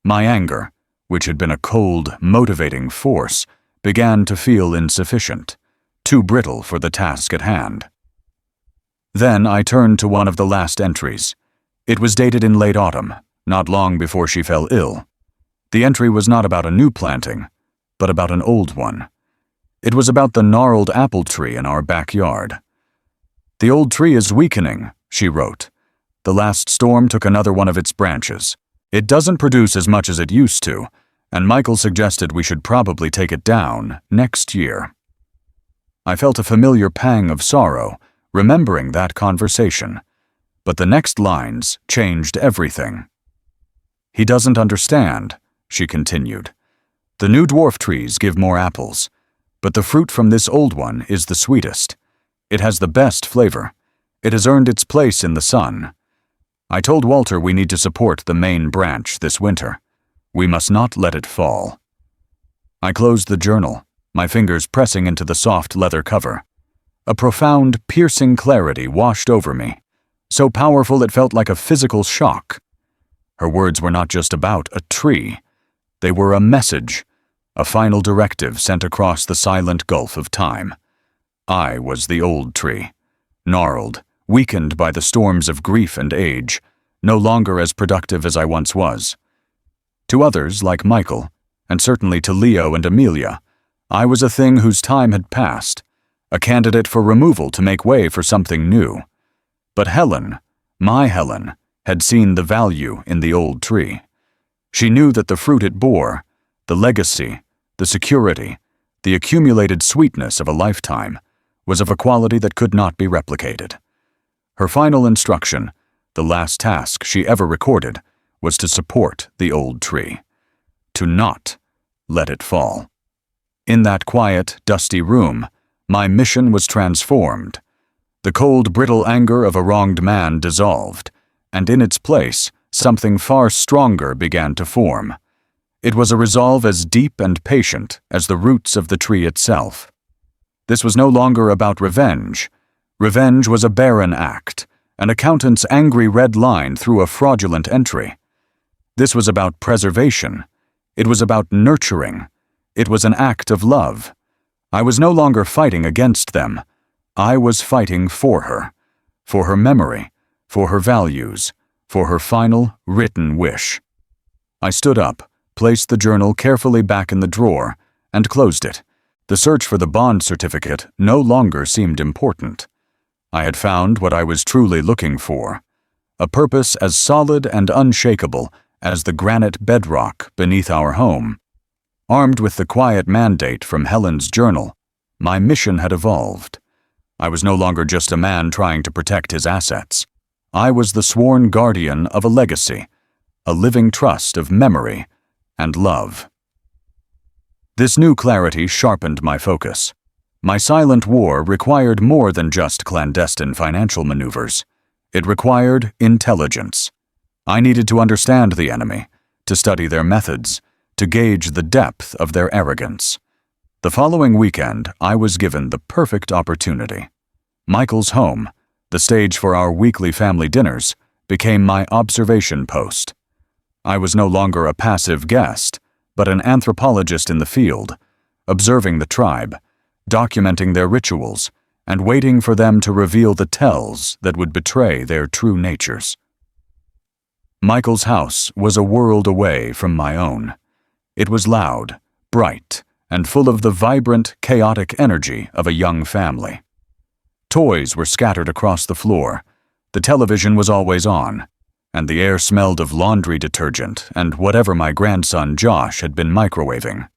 My anger, which had been a cold, motivating force, began to feel insufficient, too brittle for the task at hand. Then I turned to one of the last entries. It was dated in late autumn, not long before she fell ill. The entry was not about a new planting, but about an old one. It was about the gnarled apple tree in our backyard. "The old tree is weakening," she wrote. "The last storm took another one of its branches. It doesn't produce as much as it used to, and Michael suggested we should probably take it down next year." I felt a familiar pang of sorrow, remembering that conversation. But the next lines changed everything. "He doesn't understand," she continued. "The new dwarf trees give more apples, but the fruit from this old one is the sweetest. It has the best flavor. It has earned its place in the sun. I told Walter we need to support the main branch this winter. We must not let it fall." I closed the journal, my fingers pressing into the soft leather cover. A profound, piercing clarity washed over me, so powerful it felt like a physical shock. Her words were not just about a tree. They were a message, a final directive sent across the silent gulf of time. I was the old tree, gnarled, weakened by the storms of grief and age, no longer as productive as I once was. To others, like Michael, and certainly to Leo and Amelia, I was a thing whose time had passed, a candidate for removal to make way for something new. But Helen, my Helen, had seen the value in the old tree. She knew that the fruit it bore, the legacy, the security, the accumulated sweetness of a lifetime, was of a quality that could not be replicated. Her final instruction, the last task she ever recorded, was to support the old tree, to not let it fall. In that quiet, dusty room, my mission was transformed. The cold, brittle anger of a wronged man dissolved, and in its place, something far stronger began to form. It was a resolve as deep and patient as the roots of the tree itself. This was no longer about revenge. Revenge was a barren act, an accountant's angry red line through a fraudulent entry. This was about preservation. It was about nurturing. It was an act of love. I was no longer fighting against them. I was fighting for her memory, for her values, for her final, written wish. I stood up, placed the journal carefully back in the drawer, and closed it. The search for the bond certificate no longer seemed important. I had found what I was truly looking for, a purpose as solid and unshakable as the granite bedrock beneath our home. Armed with the quiet mandate from Helen's journal, my mission had evolved. I was no longer just a man trying to protect his assets. I was the sworn guardian of a legacy, a living trust of memory and love. This new clarity sharpened my focus. My silent war required more than just clandestine financial maneuvers. It required intelligence. I needed to understand the enemy, to study their methods, to gauge the depth of their arrogance. The following weekend, I was given the perfect opportunity. Michael's home, the stage for our weekly family dinners, became my observation post. I was no longer a passive guest, but an anthropologist in the field, observing the tribe, documenting their rituals, and waiting for them to reveal the tells that would betray their true natures. Michael's house was a world away from my own. It was loud, bright, and full of the vibrant, chaotic energy of a young family. Toys were scattered across the floor, the television was always on, and the air smelled of laundry detergent and whatever my grandson Josh had been microwaving.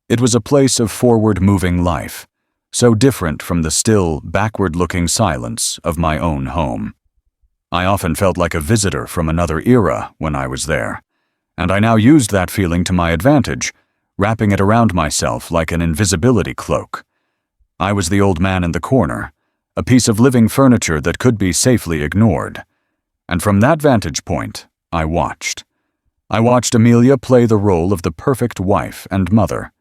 It was a place of forward-moving life, so different from the still, backward-looking silence of my own home. I often felt like a visitor from another era when I was there, and I now used that feeling to my advantage, wrapping it around myself like an invisibility cloak. I was the old man in the corner, a piece of living furniture that could be safely ignored. And from that vantage point, I watched. I watched Amelia play the role of the perfect wife and mother.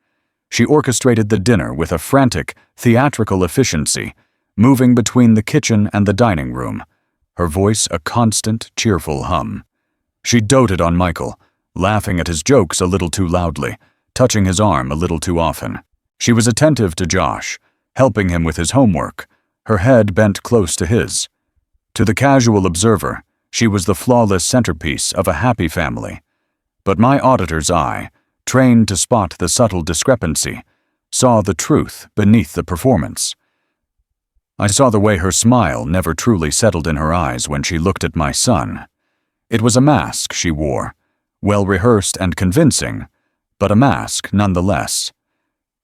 She orchestrated the dinner with a frantic, theatrical efficiency, moving between the kitchen and the dining room, her voice a constant, cheerful hum. She doted on Michael, laughing at his jokes a little too loudly, touching his arm a little too often. She was attentive to Josh, helping him with his homework, her head bent close to his. To the casual observer, she was the flawless centerpiece of a happy family. But my auditor's eye, trained to spot the subtle discrepancy, saw the truth beneath the performance. I saw the way her smile never truly settled in her eyes when she looked at my son. It was a mask she wore, well-rehearsed and convincing, but a mask nonetheless.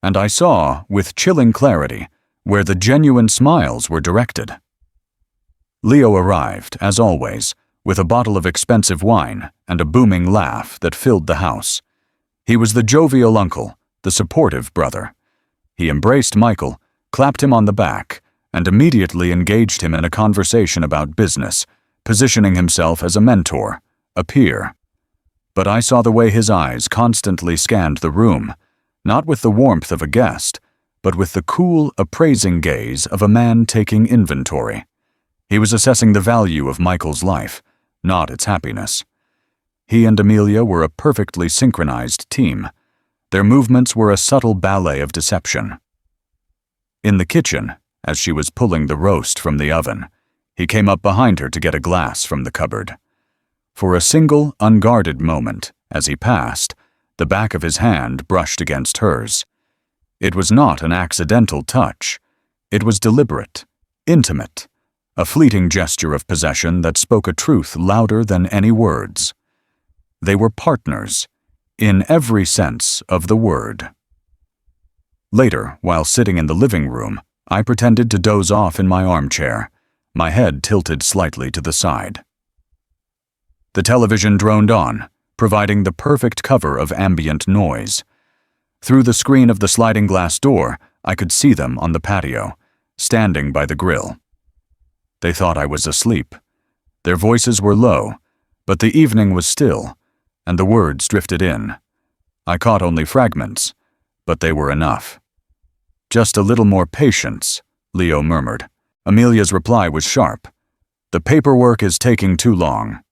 And I saw, with chilling clarity, where the genuine smiles were directed. Leo arrived, as always, with a bottle of expensive wine and a booming laugh that filled the house. He was the jovial uncle, the supportive brother. He embraced Michael, clapped him on the back, and immediately engaged him in a conversation about business, positioning himself as a mentor, a peer. But I saw the way his eyes constantly scanned the room, not with the warmth of a guest, but with the cool, appraising gaze of a man taking inventory. He was assessing the value of Michael's life, not its happiness. He and Amelia were a perfectly synchronized team. Their movements were a subtle ballet of deception. In the kitchen, as she was pulling the roast from the oven, he came up behind her to get a glass from the cupboard. For a single, unguarded moment, as he passed, the back of his hand brushed against hers. It was not an accidental touch. It was deliberate, intimate, a fleeting gesture of possession that spoke a truth louder than any words. They were partners, in every sense of the word. Later, while sitting in the living room, I pretended to doze off in my armchair, my head tilted slightly to the side. The television droned on, providing the perfect cover of ambient noise. Through the screen of the sliding glass door, I could see them on the patio, standing by the grill. They thought I was asleep. Their voices were low, but the evening was still, and the words drifted in. I caught only fragments, but they were enough. "Just a little more patience," Leo murmured. Amelia's reply was sharp. "The paperwork is taking too long."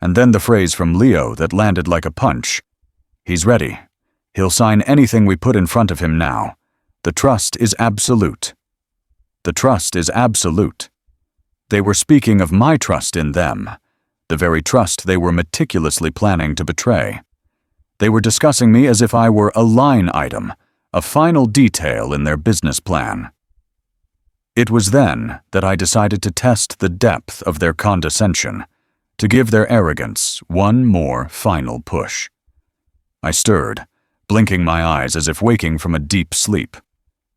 And then the phrase from Leo that landed like a punch. "He's ready. He'll sign anything we put in front of him now. The trust is absolute." The trust is absolute. They were speaking of my trust in them, the very trust they were meticulously planning to betray. They were discussing me as if I were a line item, a final detail in their business plan. It was then that I decided to test the depth of their condescension, to give their arrogance one more final push. I stirred, blinking my eyes as if waking from a deep sleep.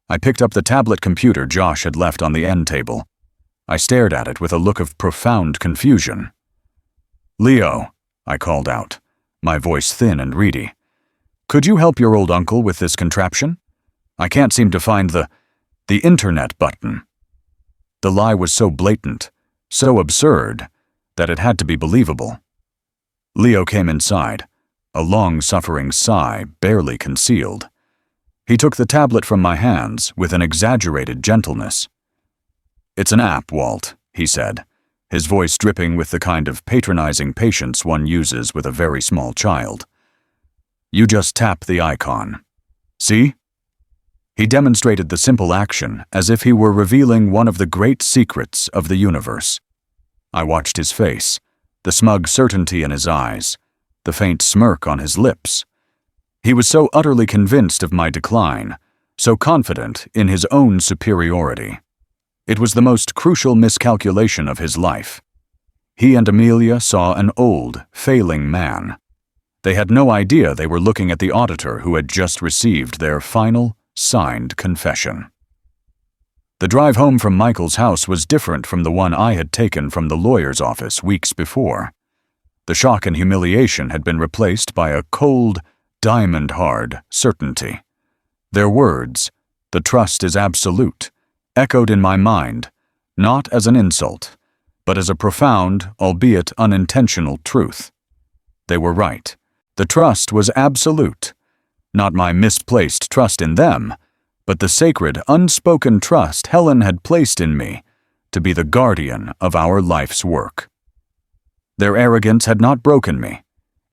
I picked up the tablet computer Josh had left on the end table. I stared at it with a look of profound confusion. "Leo," I called out, my voice thin and reedy, "could you help your old uncle with this contraption? I can't seem to find the internet button." The lie was so blatant, so absurd, that it had to be believable. Leo came inside, a long-suffering sigh barely concealed. He took the tablet from my hands with an exaggerated gentleness. "It's an app, Walt," he said, his voice dripping with the kind of patronizing patience one uses with a very small child. "You just tap the icon. See?" He demonstrated the simple action as if he were revealing one of the great secrets of the universe. I watched his face, the smug certainty in his eyes, the faint smirk on his lips. He was so utterly convinced of my decline, so confident in his own superiority. It was the most crucial miscalculation of his life. He and Amelia saw an old, failing man. They had no idea they were looking at the auditor who had just received their final, signed confession. The drive home from Michael's house was different from the one I had taken from the lawyer's office weeks before. The shock and humiliation had been replaced by a cold, diamond-hard certainty. Their words, "The trust is absolute," echoed in my mind, not as an insult, but as a profound, albeit unintentional truth. They were right. The trust was absolute. Not my misplaced trust in them, but the sacred, unspoken trust Helen had placed in me to be the guardian of our life's work. Their arrogance had not broken me.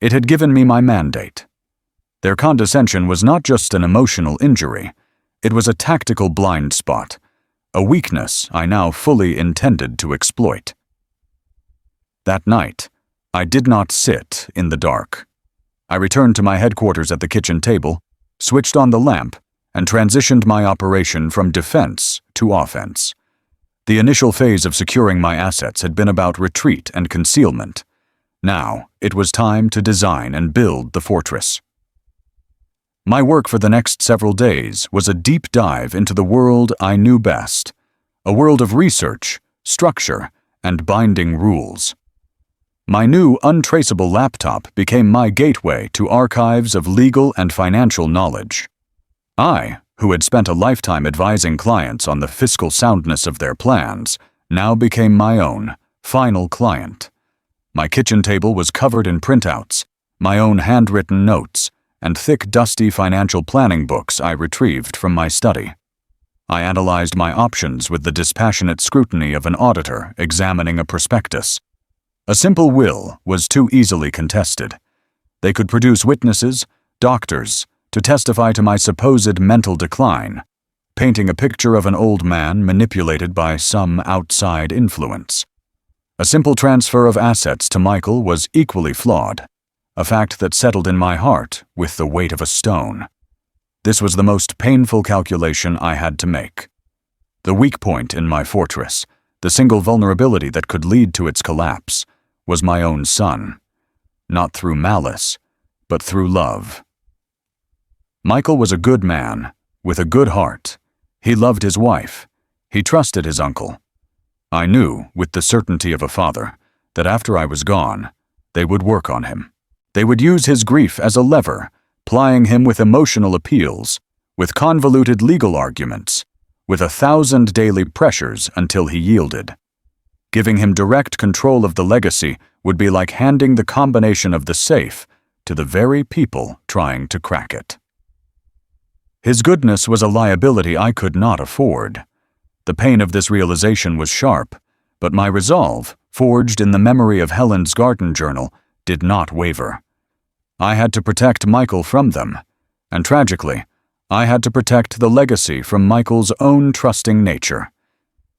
It had given me my mandate. Their condescension was not just an emotional injury. It was a tactical blind spot, a weakness I now fully intended to exploit. That night, I did not sit in the dark. I returned to my headquarters at the kitchen table, switched on the lamp, and transitioned my operation from defense to offense. The initial phase of securing my assets had been about retreat and concealment. Now, it was time to design and build the fortress. My work for the next several days was a deep dive into the world I knew best, a world of research, structure, and binding rules. My new untraceable laptop became my gateway to archives of legal and financial knowledge. I, who had spent a lifetime advising clients on the fiscal soundness of their plans, now became my own, final client. My kitchen table was covered in printouts, my own handwritten notes, and thick, dusty financial planning books I retrieved from my study. I analyzed my options with the dispassionate scrutiny of an auditor examining a prospectus. A simple will was too easily contested. They could produce witnesses, doctors, to testify to my supposed mental decline, painting a picture of an old man manipulated by some outside influence. A simple transfer of assets to Michael was equally flawed, a fact that settled in my heart with the weight of a stone. This was the most painful calculation I had to make. The weak point in my fortress, the single vulnerability that could lead to its collapse, was my own son. Not through malice, but through love. Michael was a good man, with a good heart. He loved his wife. He trusted his uncle. I knew, with the certainty of a father, that after I was gone, they would work on him. They would use his grief as a lever, plying him with emotional appeals, with convoluted legal arguments, with 1,000 daily pressures until he yielded. Giving him direct control of the legacy would be like handing the combination of the safe to the very people trying to crack it. His goodness was a liability I could not afford. The pain of this realization was sharp, but my resolve, forged in the memory of Helen's garden journal, did not waver. I had to protect Michael from them, and tragically, I had to protect the legacy from Michael's own trusting nature.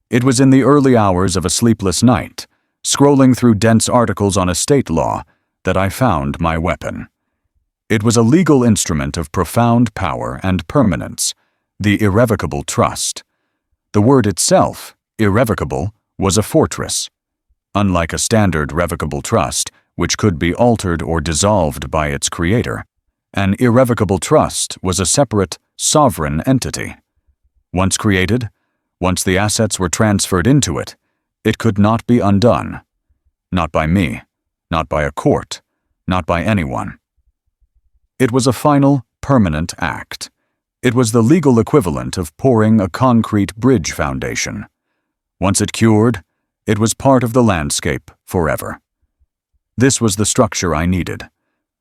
It was in the early hours of a sleepless night, scrolling through dense articles on estate law, that I found my weapon. It was a legal instrument of profound power and permanence, the irrevocable trust. The word itself, irrevocable, was a fortress. Unlike a standard revocable trust, which could be altered or dissolved by its creator, an irrevocable trust was a separate, sovereign entity. Once created, once the assets were transferred into it, it could not be undone. Not by me, not by a court, not by anyone. It was a final, permanent act. It was the legal equivalent of pouring a concrete bridge foundation. Once it cured, it was part of the landscape forever. This was the structure I needed,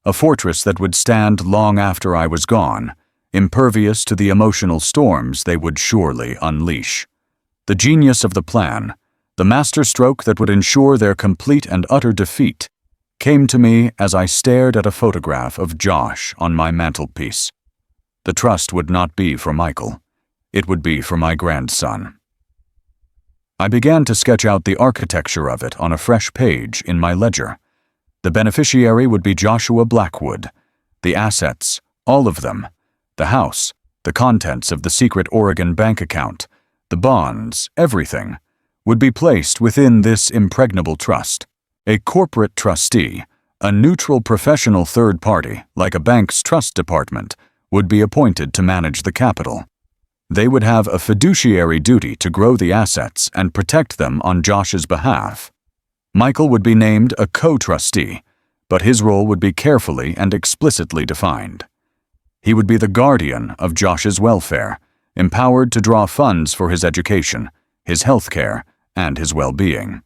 a fortress that would stand long after I was gone, impervious to the emotional storms they would surely unleash. The genius of the plan, the masterstroke that would ensure their complete and utter defeat, came to me as I stared at a photograph of Josh on my mantelpiece. The trust would not be for Michael. It would be for my grandson. I began to sketch out the architecture of it on a fresh page in my ledger. The beneficiary would be Joshua Blackwood. The assets, all of them, the house, the contents of the secret Oregon bank account, the bonds, everything, would be placed within this impregnable trust. A corporate trustee, a neutral professional third party, like a bank's trust department, would be appointed to manage the capital. They would have a fiduciary duty to grow the assets and protect them on Josh's behalf. Michael would be named a co-trustee, but his role would be carefully and explicitly defined. He would be the guardian of Josh's welfare, empowered to draw funds for his education, his health care, and his well-being.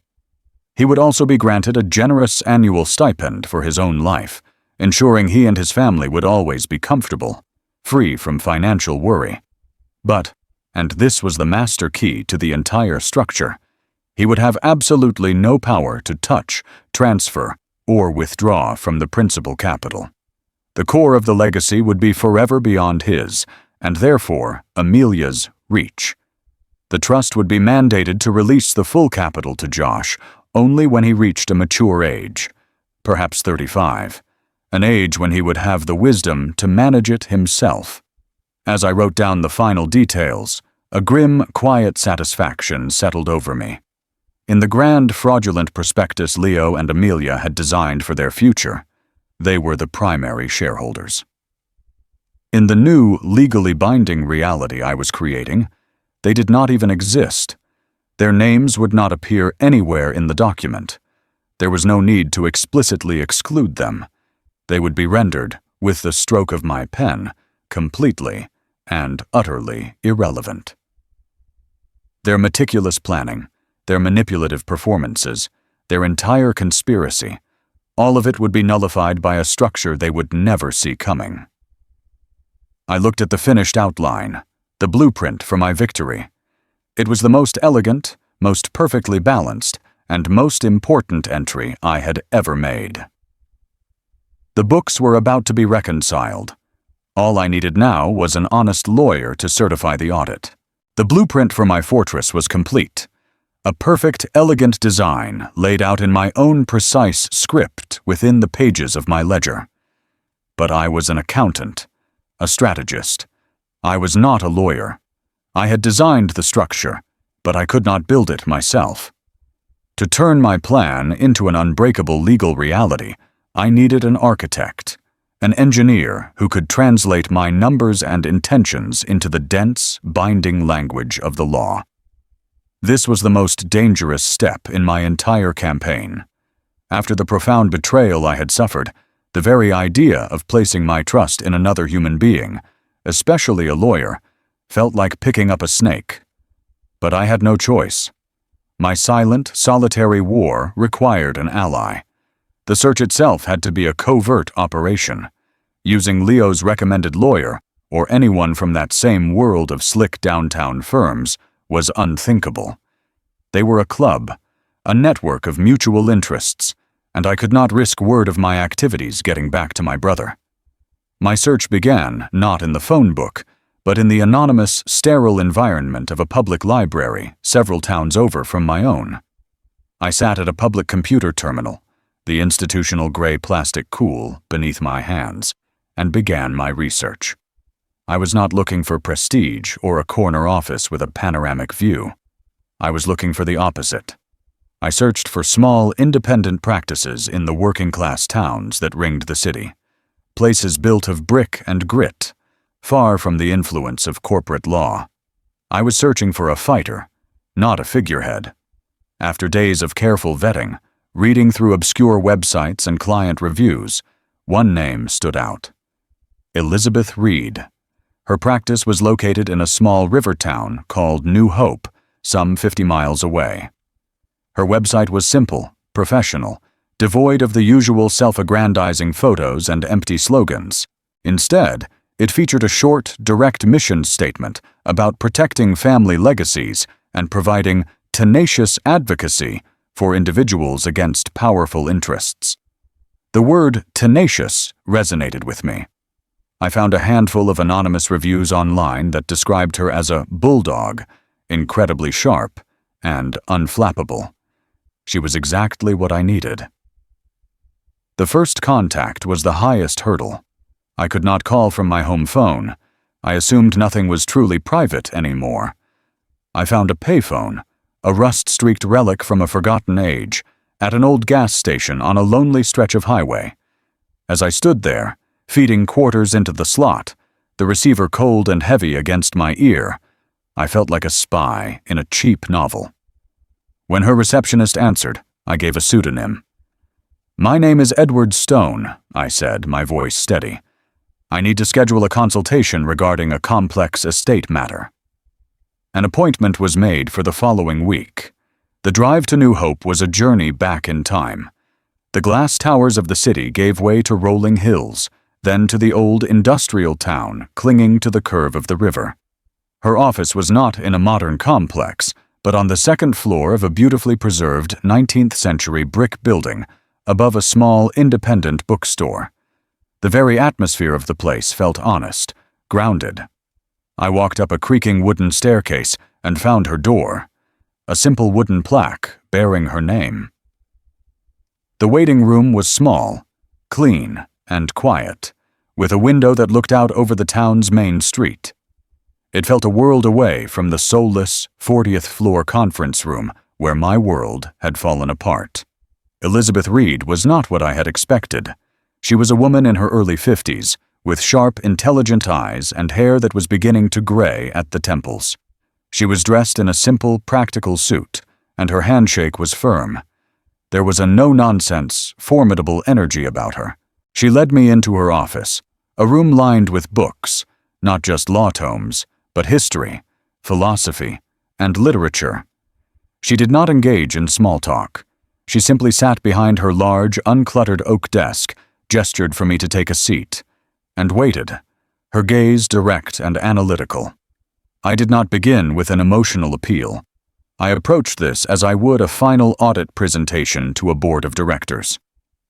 He would also be granted a generous annual stipend for his own life, ensuring he and his family would always be comfortable, free from financial worry. But, and this was the master key to the entire structure, he would have absolutely no power to touch, transfer, or withdraw from the principal capital. The core of the legacy would be forever beyond his, and therefore Amelia's, reach. The trust would be mandated to release the full capital to Josh only when he reached a mature age, perhaps 35, an age when he would have the wisdom to manage it himself. As I wrote down the final details, A grim, quiet satisfaction settled over me. In the grand, fraudulent prospectus Leo and Amelia had designed for their future, they were the primary shareholders. In the new, legally binding reality I was creating, they did not even exist. Their names would not appear anywhere in the document. There was no need to explicitly exclude them. They would be rendered, with the stroke of my pen, completely and utterly irrelevant. Their meticulous planning, their manipulative performances, their entire conspiracy, all of it would be nullified by a structure they would never see coming. I looked at the finished outline, the blueprint for my victory. It was the most elegant, most perfectly balanced, and most important entry I had ever made. The books were about to be reconciled. All I needed now was an honest lawyer to certify the audit. The blueprint for my fortress was complete. A perfect, elegant design laid out in my own precise script within the pages of my ledger. But I was an accountant, a strategist. I was not a lawyer. I had designed the structure, but I could not build it myself. To turn my plan into an unbreakable legal reality, I needed an architect, an engineer who could translate my numbers and intentions into the dense, binding language of the law. This was the most dangerous step in my entire campaign. After the profound betrayal I had suffered, the very idea of placing my trust in another human being, especially a lawyer, felt like picking up a snake. But I had no choice. My silent, solitary war required an ally. The search itself had to be a covert operation. Using Leo's recommended lawyer, or anyone from that same world of slick downtown firms, was unthinkable. They were a club, a network of mutual interests, and I could not risk word of my activities getting back to my brother. My search began not in the phone book, but in the anonymous, sterile environment of a public library several towns over from my own. I sat at a public computer terminal, the institutional gray plastic cool beneath my hands, and began my research. I was not looking for prestige or a corner office with a panoramic view. I was looking for the opposite. I searched for small, independent practices in the working-class towns that ringed the city, places built of brick and grit, far from the influence of corporate law. I was searching for a fighter, not a figurehead. After days of careful vetting, reading through obscure websites and client reviews, one name stood out: Elizabeth Reed. Her practice was located in a small river town called New Hope, some 50 miles away. Her website was simple, professional, devoid of the usual self-aggrandizing photos and empty slogans. Instead, it featured a short, direct mission statement about protecting family legacies and providing tenacious advocacy for individuals against powerful interests. The word tenacious resonated with me. I found a handful of anonymous reviews online that described her as a bulldog, incredibly sharp and unflappable. She was exactly what I needed. The first contact was the highest hurdle. I could not call from my home phone. I assumed nothing was truly private anymore. I found a payphone, a rust-streaked relic from a forgotten age, at an old gas station on a lonely stretch of highway. As I stood there, feeding quarters into the slot, the receiver cold and heavy against my ear, I felt like a spy in a cheap novel. When her receptionist answered, I gave a pseudonym. "My name is Edward Stone," I said, my voice steady. "I need to schedule a consultation regarding a complex estate matter." An appointment was made for the following week. The drive to New Hope was a journey back in time. The glass towers of the city gave way to rolling hills, then to the old industrial town clinging to the curve of the river. Her office was not in a modern complex, but on the second floor of a beautifully preserved 19th-century brick building above a small independent bookstore. The very atmosphere of the place felt honest, grounded. I walked up a creaking wooden staircase and found her door, a simple wooden plaque bearing her name. The waiting room was small, clean, and quiet, with a window that looked out over the town's main street. It felt a world away from the soulless 40th floor conference room where my world had fallen apart. Elizabeth Reed was not what I had expected. She was a woman in her early 50s, with sharp, intelligent eyes and hair that was beginning to gray at the temples. She was dressed in a simple, practical suit, and her handshake was firm. There was a no-nonsense, formidable energy about her. She led me into her office, a room lined with books, not just law tomes, but history, philosophy, and literature. She did not engage in small talk. She simply sat behind her large, uncluttered oak desk, gestured for me to take a seat, and waited, her gaze direct and analytical. I did not begin with an emotional appeal. I approached this as I would a final audit presentation to a board of directors.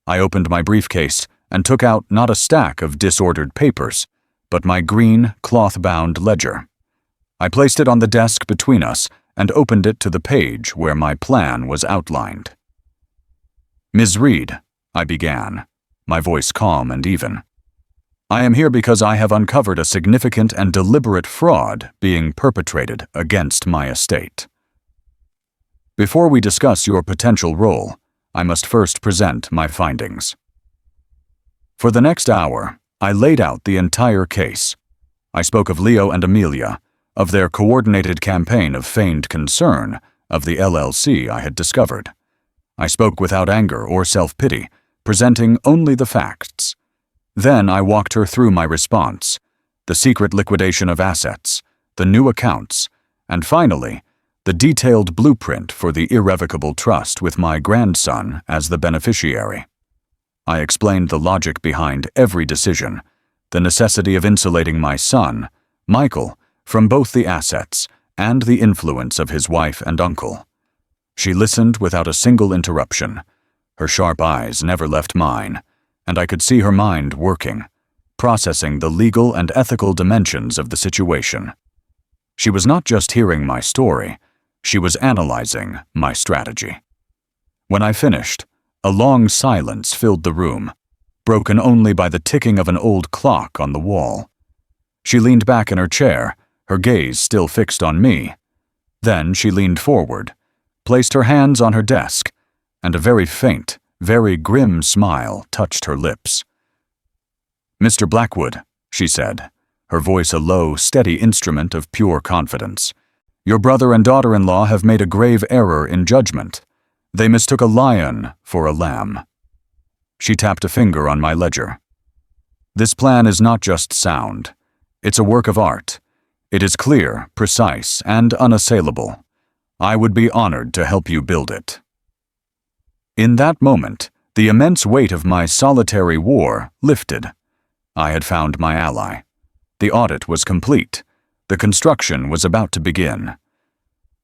I opened my briefcase and took out not a stack of disordered papers, but my green, cloth-bound ledger. I placed it on the desk between us and opened it to the page where my plan was outlined. "Ms. Reed," I began, my voice calm and even. "I am here because I have uncovered a significant and deliberate fraud being perpetrated against my estate. Before we discuss your potential role, I must first present my findings." For the next hour, I laid out the entire case. I spoke of Leo and Amelia, of their coordinated campaign of feigned concern, of the LLC I had discovered. I spoke without anger or self-pity, presenting only the facts. Then I walked her through my response, the secret liquidation of assets, the new accounts, and finally, the detailed blueprint for the irrevocable trust with my grandson as the beneficiary. I explained the logic behind every decision, the necessity of insulating my son, Michael, from both the assets and the influence of his wife and uncle. She listened without a single interruption. Her sharp eyes never left mine, and I could see her mind working, processing the legal and ethical dimensions of the situation. She was not just hearing my story, she was analyzing my strategy. When I finished, a long silence filled the room, broken only by the ticking of an old clock on the wall. She leaned back in her chair, her gaze still fixed on me. Then she leaned forward, placed her hands on her desk, and a very faint, very grim smile touched her lips. "Mr. Blackwood," she said, her voice a low, steady instrument of pure confidence, "your brother and daughter-in-law have made a grave error in judgment. They mistook a lion for a lamb." She tapped a finger on my ledger. "This plan is not just sound. It's a work of art. It is clear, precise, and unassailable. I would be honored to help you build it." In that moment, the immense weight of my solitary war lifted. I had found my ally. The audit was complete. The construction was about to begin.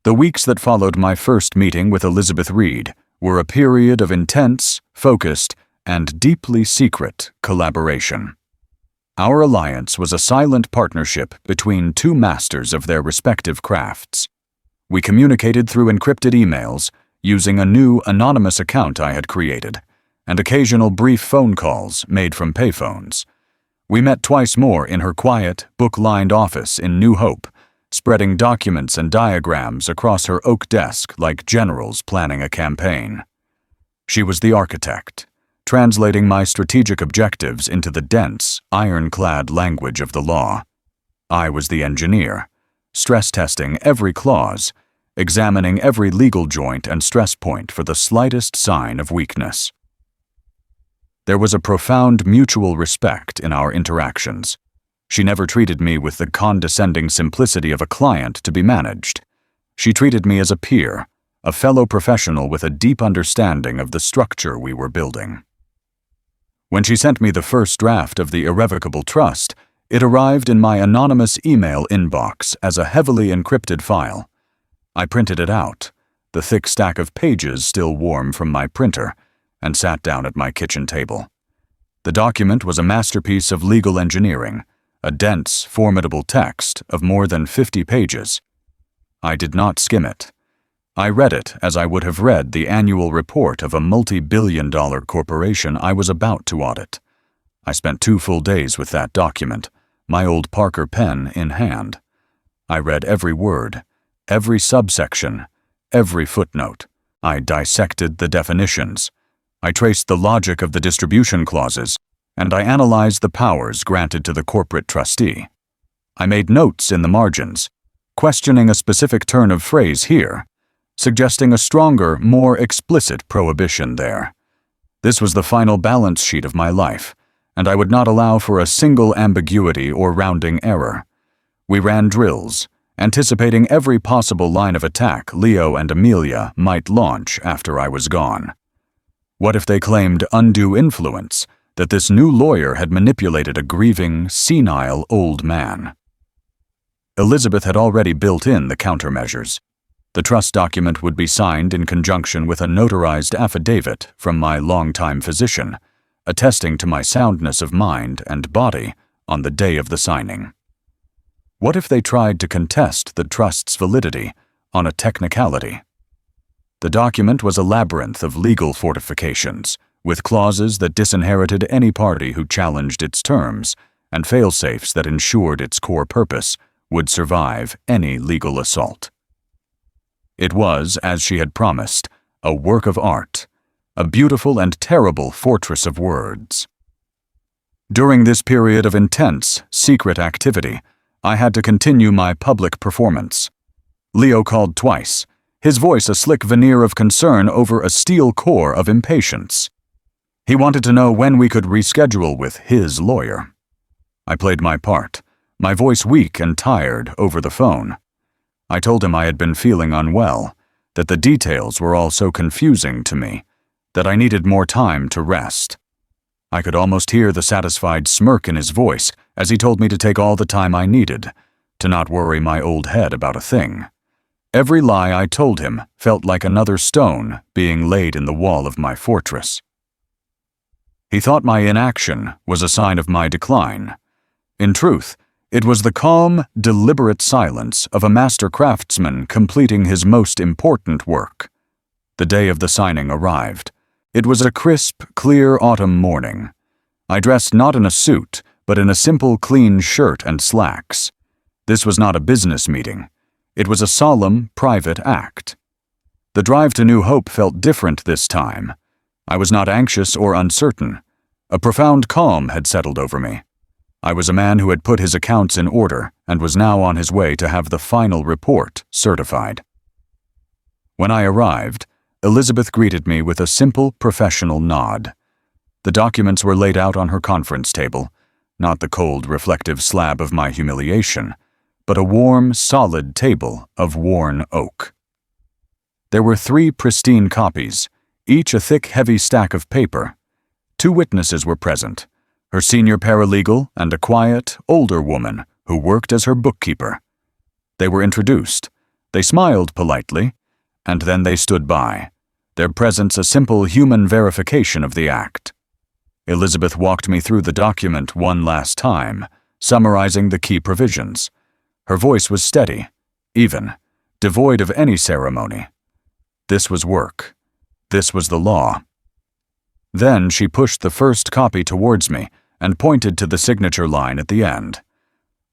The weeks that followed my first meeting with Elizabeth Reed were a period of intense, focused, and deeply secret collaboration. Our alliance was a silent partnership between two masters of their respective crafts. We communicated through encrypted emails, using a new anonymous account I had created, and occasional brief phone calls made from payphones. We met twice more in her quiet, book-lined office in New Hope, spreading documents and diagrams across her oak desk like generals planning a campaign. She was the architect, translating my strategic objectives into the dense, ironclad language of the law. I was the engineer, stress-testing every clause, examining every legal joint and stress point for the slightest sign of weakness. There was a profound mutual respect in our interactions. She never treated me with the condescending simplicity of a client to be managed. She treated me as a peer, a fellow professional with a deep understanding of the structure we were building. When she sent me the first draft of the irrevocable trust, it arrived in my anonymous email inbox as a heavily encrypted file. I printed it out, the thick stack of pages still warm from my printer, and sat down at my kitchen table. The document was a masterpiece of legal engineering, a dense, formidable text of more than 50 pages. I did not skim it. I read it as I would have read the annual report of a multi-billion-dollar corporation I was about to audit. I spent 2 full days with that document, my old Parker pen in hand. I read every word, every subsection, every footnote. I dissected the definitions. I traced the logic of the distribution clauses, and I analyzed the powers granted to the corporate trustee. I made notes in the margins, questioning a specific turn of phrase here, suggesting a stronger, more explicit prohibition there. This was the final balance sheet of my life, and I would not allow for a single ambiguity or rounding error. We ran drills, anticipating every possible line of attack Leo and Amelia might launch after I was gone. What if they claimed undue influence, that this new lawyer had manipulated a grieving, senile old man? Elizabeth had already built in the countermeasures. The trust document would be signed in conjunction with a notarized affidavit from my longtime physician, attesting to my soundness of mind and body on the day of the signing. What if they tried to contest the trust's validity on a technicality? The document was a labyrinth of legal fortifications, with clauses that disinherited any party who challenged its terms, and fail-safes that ensured its core purpose would survive any legal assault. It was, as she had promised, a work of art, a beautiful and terrible fortress of words. During this period of intense, secret activity, I had to continue my public performance. Leo called twice, his voice a slick veneer of concern over a steel core of impatience. He wanted to know when we could reschedule with his lawyer. I played my part, my voice weak and tired over the phone. I told him I had been feeling unwell, that the details were all so confusing to me, that I needed more time to rest. I could almost hear the satisfied smirk in his voice as he told me to take all the time I needed, to not worry my old head about a thing. Every lie I told him felt like another stone being laid in the wall of my fortress. He thought my inaction was a sign of my decline. In truth, it was the calm, deliberate silence of a master craftsman completing his most important work. The day of the signing arrived. It was a crisp, clear autumn morning. I dressed not in a suit, but in a simple, clean shirt and slacks. This was not a business meeting. It was a solemn, private act. The drive to New Hope felt different this time. I was not anxious or uncertain. A profound calm had settled over me. I was a man who had put his accounts in order and was now on his way to have the final report certified. When I arrived, Elizabeth greeted me with a simple, professional nod. The documents were laid out on her conference table, not the cold, reflective slab of my humiliation, but a warm, solid table of worn oak. There were 3 pristine copies, each a thick, heavy stack of paper. 2 witnesses were present, her senior paralegal and a quiet, older woman who worked as her bookkeeper. They were introduced. They smiled politely, and then they stood by, their presence a simple human verification of the act. Elizabeth walked me through the document one last time, summarizing the key provisions. Her voice was steady, even, devoid of any ceremony. This was work. This was the law. Then she pushed the first copy towards me and pointed to the signature line at the end.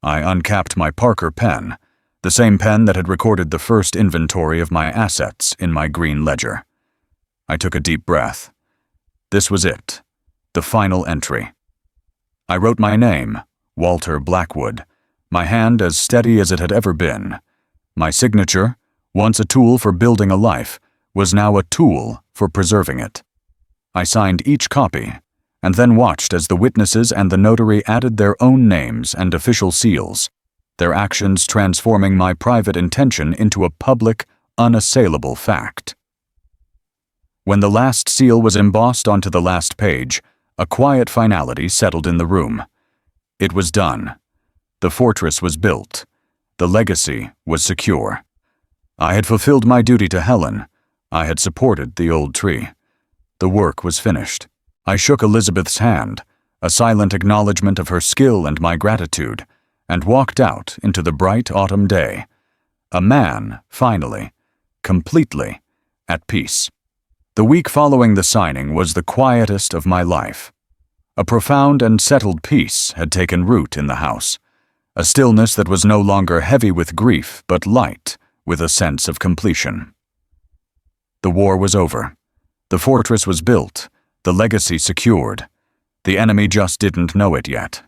I uncapped my Parker pen, the same pen that had recorded the first inventory of my assets in my green ledger. I took a deep breath. This was it, the final entry. I wrote my name, Walter Blackwood, my hand as steady as it had ever been. My signature, once a tool for building a life, was now a tool for preserving it. I signed each copy, and then watched as the witnesses and the notary added their own names and official seals, their actions transforming my private intention into a public, unassailable fact. When the last seal was embossed onto the last page, a quiet finality settled in the room. It was done. The fortress was built. The legacy was secure. I had fulfilled my duty to Helen. I had supported the old tree. The work was finished. I shook Elizabeth's hand, a silent acknowledgement of her skill and my gratitude, and walked out into the bright autumn day. A man, finally, completely, at peace. The week following the signing was the quietest of my life. A profound and settled peace had taken root in the house, a stillness that was no longer heavy with grief but light with a sense of completion. The war was over. The fortress was built, the legacy secured. The enemy just didn't know it yet.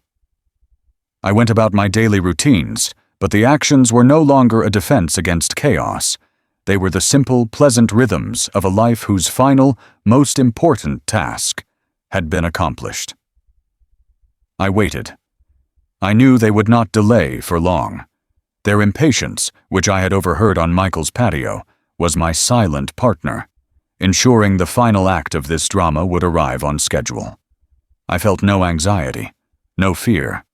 I went about my daily routines, but the actions were no longer a defense against chaos. They were the simple, pleasant rhythms of a life whose final, most important task had been accomplished. I waited. I knew they would not delay for long. Their impatience, which I had overheard on Michael's patio, was my silent partner, ensuring the final act of this drama would arrive on schedule. I felt no anxiety, no fear.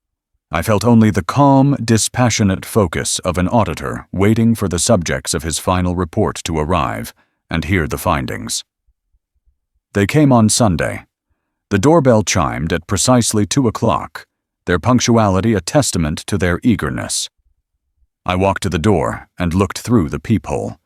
I felt only the calm, dispassionate focus of an auditor waiting for the subjects of his final report to arrive and hear the findings. They came on Sunday. The doorbell chimed at precisely 2 o'clock, their punctuality a testament to their eagerness. I walked to the door and looked through the peephole.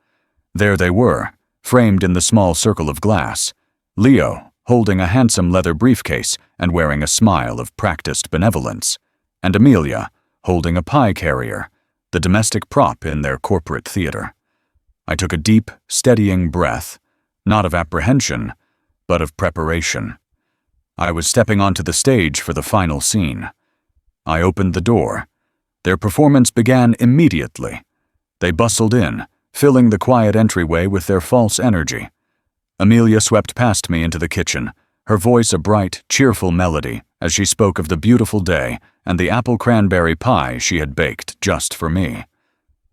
There they were, framed in the small circle of glass, Leo holding a handsome leather briefcase and wearing a smile of practiced benevolence, and Amelia holding a pie carrier, the domestic prop in their corporate theater. I took a deep, steadying breath, not of apprehension, but of preparation. I was stepping onto the stage for the final scene. I opened the door. Their performance began immediately. They bustled in, filling the quiet entryway with their false energy. Amelia swept past me into the kitchen, her voice a bright, cheerful melody as she spoke of the beautiful day and the apple cranberry pie she had baked just for me.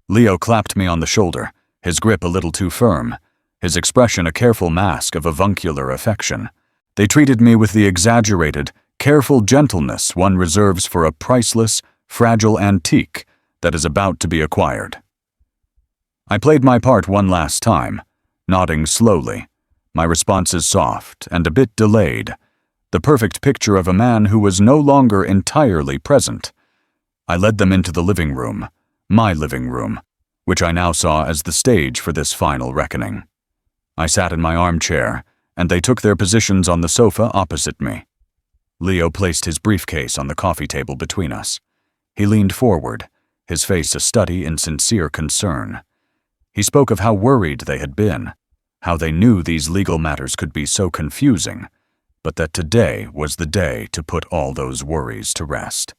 Leo clapped me on the shoulder, his grip a little too firm, his expression a careful mask of avuncular affection. They treated me with the exaggerated, careful gentleness one reserves for a priceless, fragile antique that is about to be acquired. I played my part one last time, nodding slowly, my responses soft and a bit delayed, the perfect picture of a man who was no longer entirely present. I led them into the living room, my living room, which I now saw as the stage for this final reckoning. I sat in my armchair, and they took their positions on the sofa opposite me. Leo placed his briefcase on the coffee table between us. He leaned forward, his face a study in sincere concern. He spoke of how worried they had been, how they knew these legal matters could be so confusing, but that today was the day to put all those worries to rest.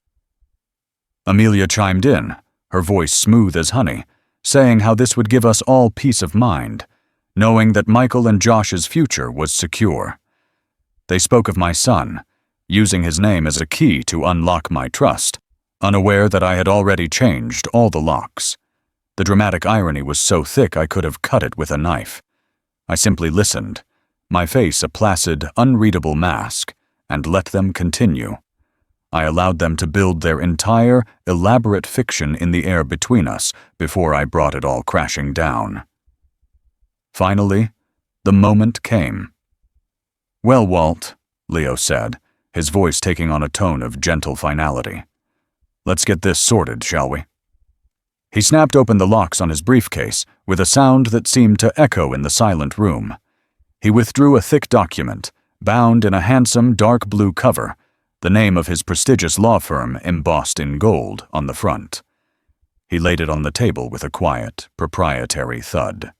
Amelia chimed in, her voice smooth as honey, saying how this would give us all peace of mind, knowing that Michael and Josh's future was secure. They spoke of my son, using his name as a key to unlock my trust, unaware that I had already changed all the locks. The dramatic irony was so thick I could have cut it with a knife. I simply listened, my face a placid, unreadable mask, and let them continue. I allowed them to build their entire, elaborate fiction in the air between us before I brought it all crashing down. Finally, the moment came. "Well, Walt," Leo said, his voice taking on a tone of gentle finality. "Let's get this sorted, shall we?" He snapped open the locks on his briefcase with a sound that seemed to echo in the silent room. He withdrew a thick document, bound in a handsome dark blue cover, the name of his prestigious law firm embossed in gold on the front. He laid it on the table with a quiet, proprietary thud.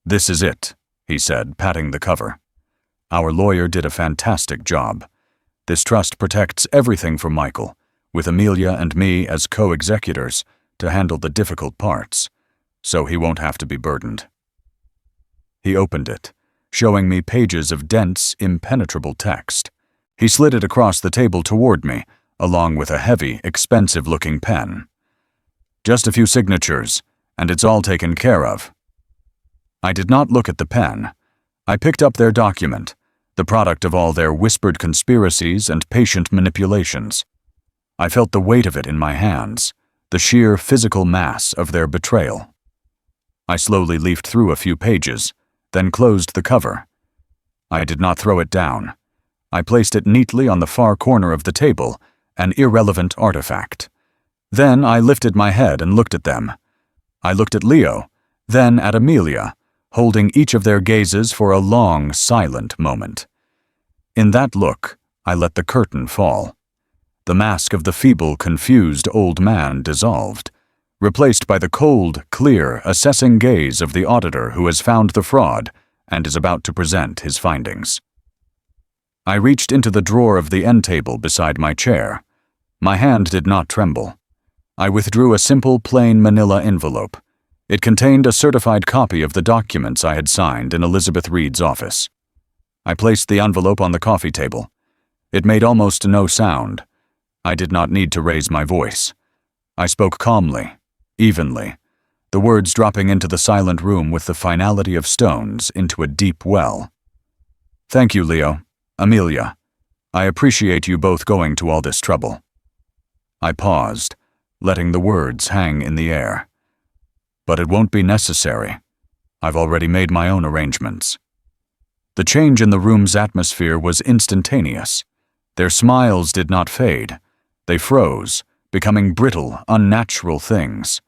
"This is it," he said, patting the cover. "Our lawyer did a fantastic job. This trust protects everything from Michael, with Amelia and me as co-executors to handle the difficult parts, so he won't have to be burdened." He opened it, showing me pages of dense, impenetrable text. He slid it across the table toward me, along with a heavy, expensive-looking pen. "Just a few signatures, and it's all taken care of." I did not look at the pen. I picked up their document, the product of all their whispered conspiracies and patient manipulations. I felt the weight of it in my hands, the sheer physical mass of their betrayal. I slowly leafed through a few pages, then closed the cover. I did not throw it down. I placed it neatly on the far corner of the table, an irrelevant artifact. Then I lifted my head and looked at them. I looked at Leo, then at Amelia, holding each of their gazes for a long, silent moment. In that look, I let the curtain fall. The mask of the feeble, confused old man dissolved, replaced by the cold, clear, assessing gaze of the auditor who has found the fraud and is about to present his findings. I reached into the drawer of the end table beside my chair. My hand did not tremble. I withdrew a simple, plain manila envelope. It contained a certified copy of the documents I had signed in Elizabeth Reed's office. I placed the envelope on the coffee table. It made almost no sound. I did not need to raise my voice. I spoke calmly, evenly, the words dropping into the silent room with the finality of stones into a deep well. Thank you, Leo. Amelia. I appreciate you both going to all this trouble. I paused, letting the words hang in the air. But it won't be necessary. I've already made my own arrangements. The change in the room's atmosphere was instantaneous. Their smiles did not fade. They froze, becoming brittle, unnatural things.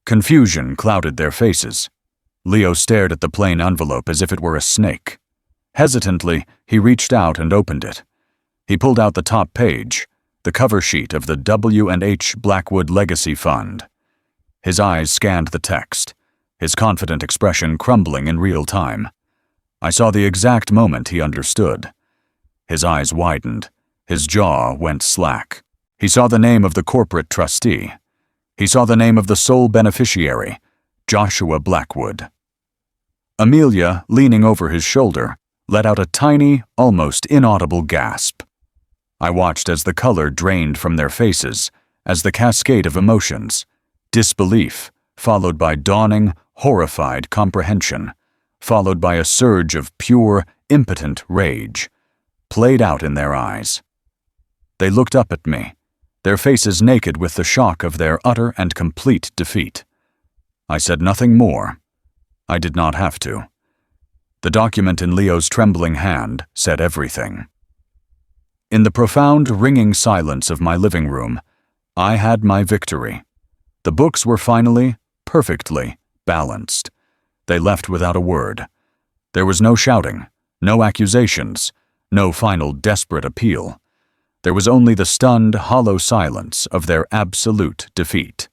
Confusion clouded their faces. Leo stared at the plain envelope as if it were a snake. Hesitantly, he reached out and opened it. He pulled out the top page, the cover sheet of the W&H Blackwood Legacy Fund. His eyes scanned the text, his confident expression crumbling in real time. I saw the exact moment he understood. His eyes widened. His jaw went slack. He saw the name of the corporate trustee. He saw the name of the sole beneficiary, Joshua Blackwood. Amelia, leaning over his shoulder, let out a tiny, almost inaudible gasp. I watched as the color drained from their faces, as the cascade of emotions, disbelief, followed by dawning, horrified comprehension, followed by a surge of pure, impotent rage, played out in their eyes. They looked up at me, their faces naked with the shock of their utter and complete defeat. I said nothing more. I did not have to. The document in Leo's trembling hand said everything. In the profound, ringing silence of my living room, I had my victory. The books were finally, perfectly, balanced. They left without a word. There was no shouting, no accusations, no final desperate appeal. There was only the stunned, hollow silence of their absolute defeat.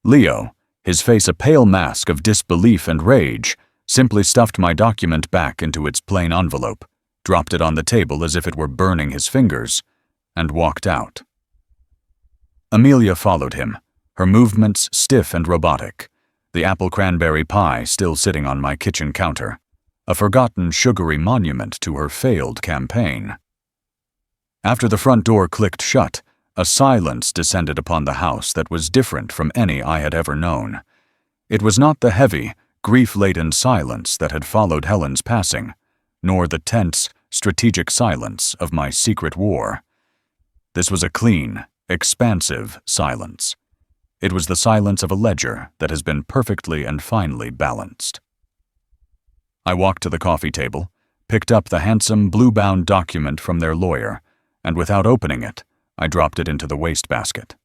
Leo, his face a pale mask of disbelief and rage, simply stuffed my document back into its plain envelope, dropped it on the table as if it were burning his fingers, and walked out. Amelia followed him, her movements stiff and robotic, the apple cranberry pie still sitting on my kitchen counter, a forgotten sugary monument to her failed campaign. After the front door clicked shut, a silence descended upon the house that was different from any I had ever known. It was not the heavy, grief-laden silence that had followed Helen's passing, nor the tense, strategic silence of my secret war. This was a clean, expansive silence. It was the silence of a ledger that has been perfectly and finely balanced. I walked to the coffee table, picked up the handsome blue-bound document from their lawyer, and without opening it, I dropped it into the wastebasket.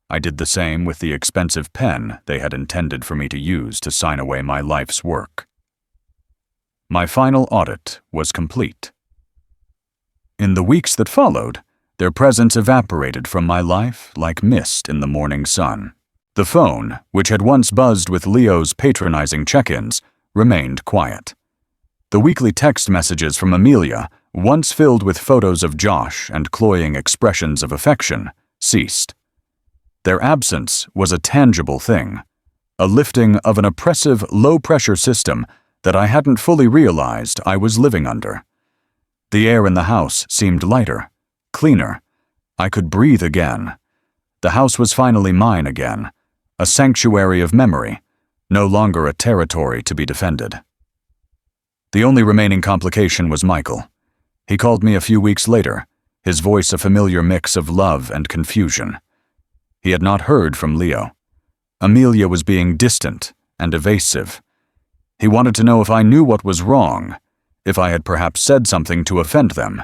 I did the same with the expensive pen they had intended for me to use to sign away my life's work. My final audit was complete. In the weeks that followed, their presence evaporated from my life like mist in the morning sun. The phone, which had once buzzed with Leo's patronizing check-ins, remained quiet. The weekly text messages from Amelia, once filled with photos of Josh and cloying expressions of affection, ceased. Their absence was a tangible thing, a lifting of an oppressive, low-pressure system that I hadn't fully realized I was living under. The air in the house seemed lighter, cleaner. I could breathe again. The house was finally mine again, a sanctuary of memory, no longer a territory to be defended. The only remaining complication was Michael. He called me a few weeks later, his voice a familiar mix of love and confusion. He had not heard from Leo. Amelia was being distant and evasive. He wanted to know if I knew what was wrong, if I had perhaps said something to offend them.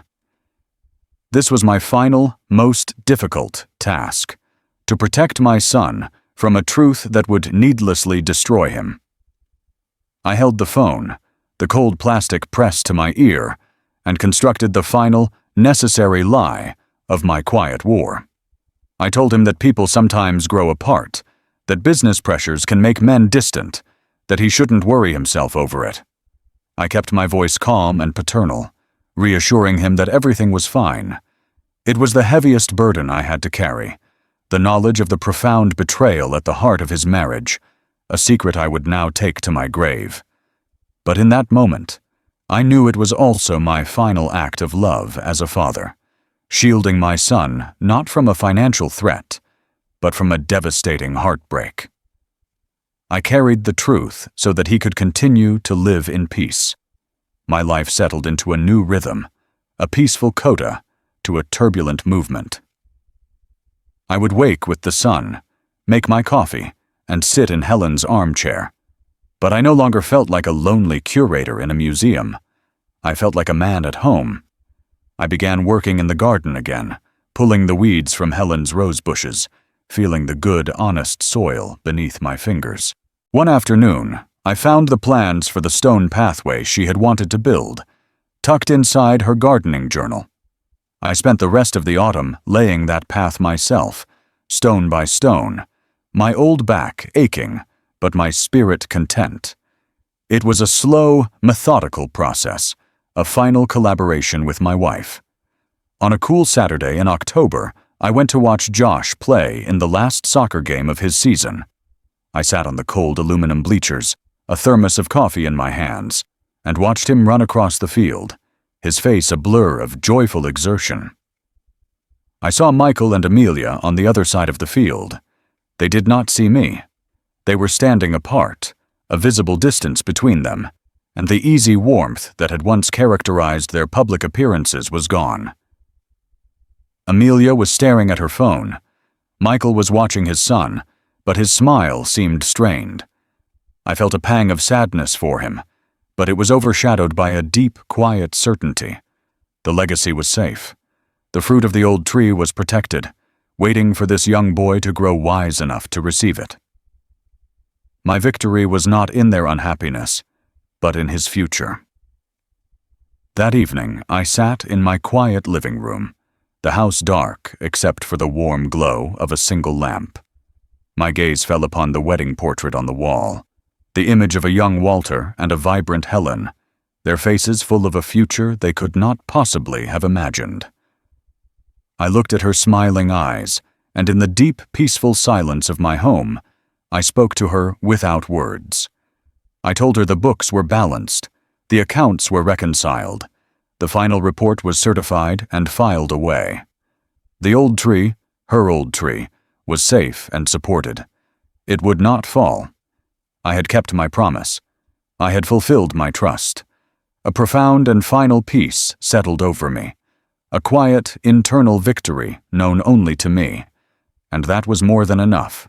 This was my final, most difficult task, to protect my son from a truth that would needlessly destroy him. I held the phone, the cold plastic pressed to my ear, and constructed the final, necessary lie of my quiet war. I told him that people sometimes grow apart, that business pressures can make men distant, that he shouldn't worry himself over it. I kept my voice calm and paternal, reassuring him that everything was fine. It was the heaviest burden I had to carry, the knowledge of the profound betrayal at the heart of his marriage, a secret I would now take to my grave. But in that moment, I knew it was also my final act of love as a father, shielding my son not from a financial threat, but from a devastating heartbreak. I carried the truth so that he could continue to live in peace. My life settled into a new rhythm, a peaceful coda to a turbulent movement. I would wake with the sun, make my coffee, and sit in Helen's armchair. But I no longer felt like a lonely curator in a museum. I felt like a man at home. I began working in the garden again, pulling the weeds from Helen's rose bushes, feeling the good, honest soil beneath my fingers. One afternoon, I found the plans for the stone pathway she had wanted to build, tucked inside her gardening journal. I spent the rest of the autumn laying that path myself, stone by stone, my old back aching, but my spirit content. It was a slow, methodical process, a final collaboration with my wife. On a cool Saturday in October, I went to watch Josh play in the last soccer game of his season. I sat on the cold aluminum bleachers, a thermos of coffee in my hands, and watched him run across the field, his face a blur of joyful exertion. I saw Michael and Amelia on the other side of the field. They did not see me. They were standing apart, a visible distance between them, and the easy warmth that had once characterized their public appearances was gone. Amelia was staring at her phone. Michael was watching his son, but his smile seemed strained. I felt a pang of sadness for him, but it was overshadowed by a deep, quiet certainty. The legacy was safe. The fruit of the old tree was protected, waiting for this young boy to grow wise enough to receive it. My victory was not in their unhappiness, but in his future. That evening, I sat in my quiet living room, the house dark except for the warm glow of a single lamp. My gaze fell upon the wedding portrait on the wall, the image of a young Walter and a vibrant Helen, their faces full of a future they could not possibly have imagined. I looked at her smiling eyes, and in the deep, peaceful silence of my home, I spoke to her without words. I told her the books were balanced, the accounts were reconciled, the final report was certified and filed away. The old tree, her old tree, was safe and supported. It would not fall. I had kept my promise. I had fulfilled my trust. A profound and final peace settled over me, a quiet, internal victory known only to me, and that was more than enough.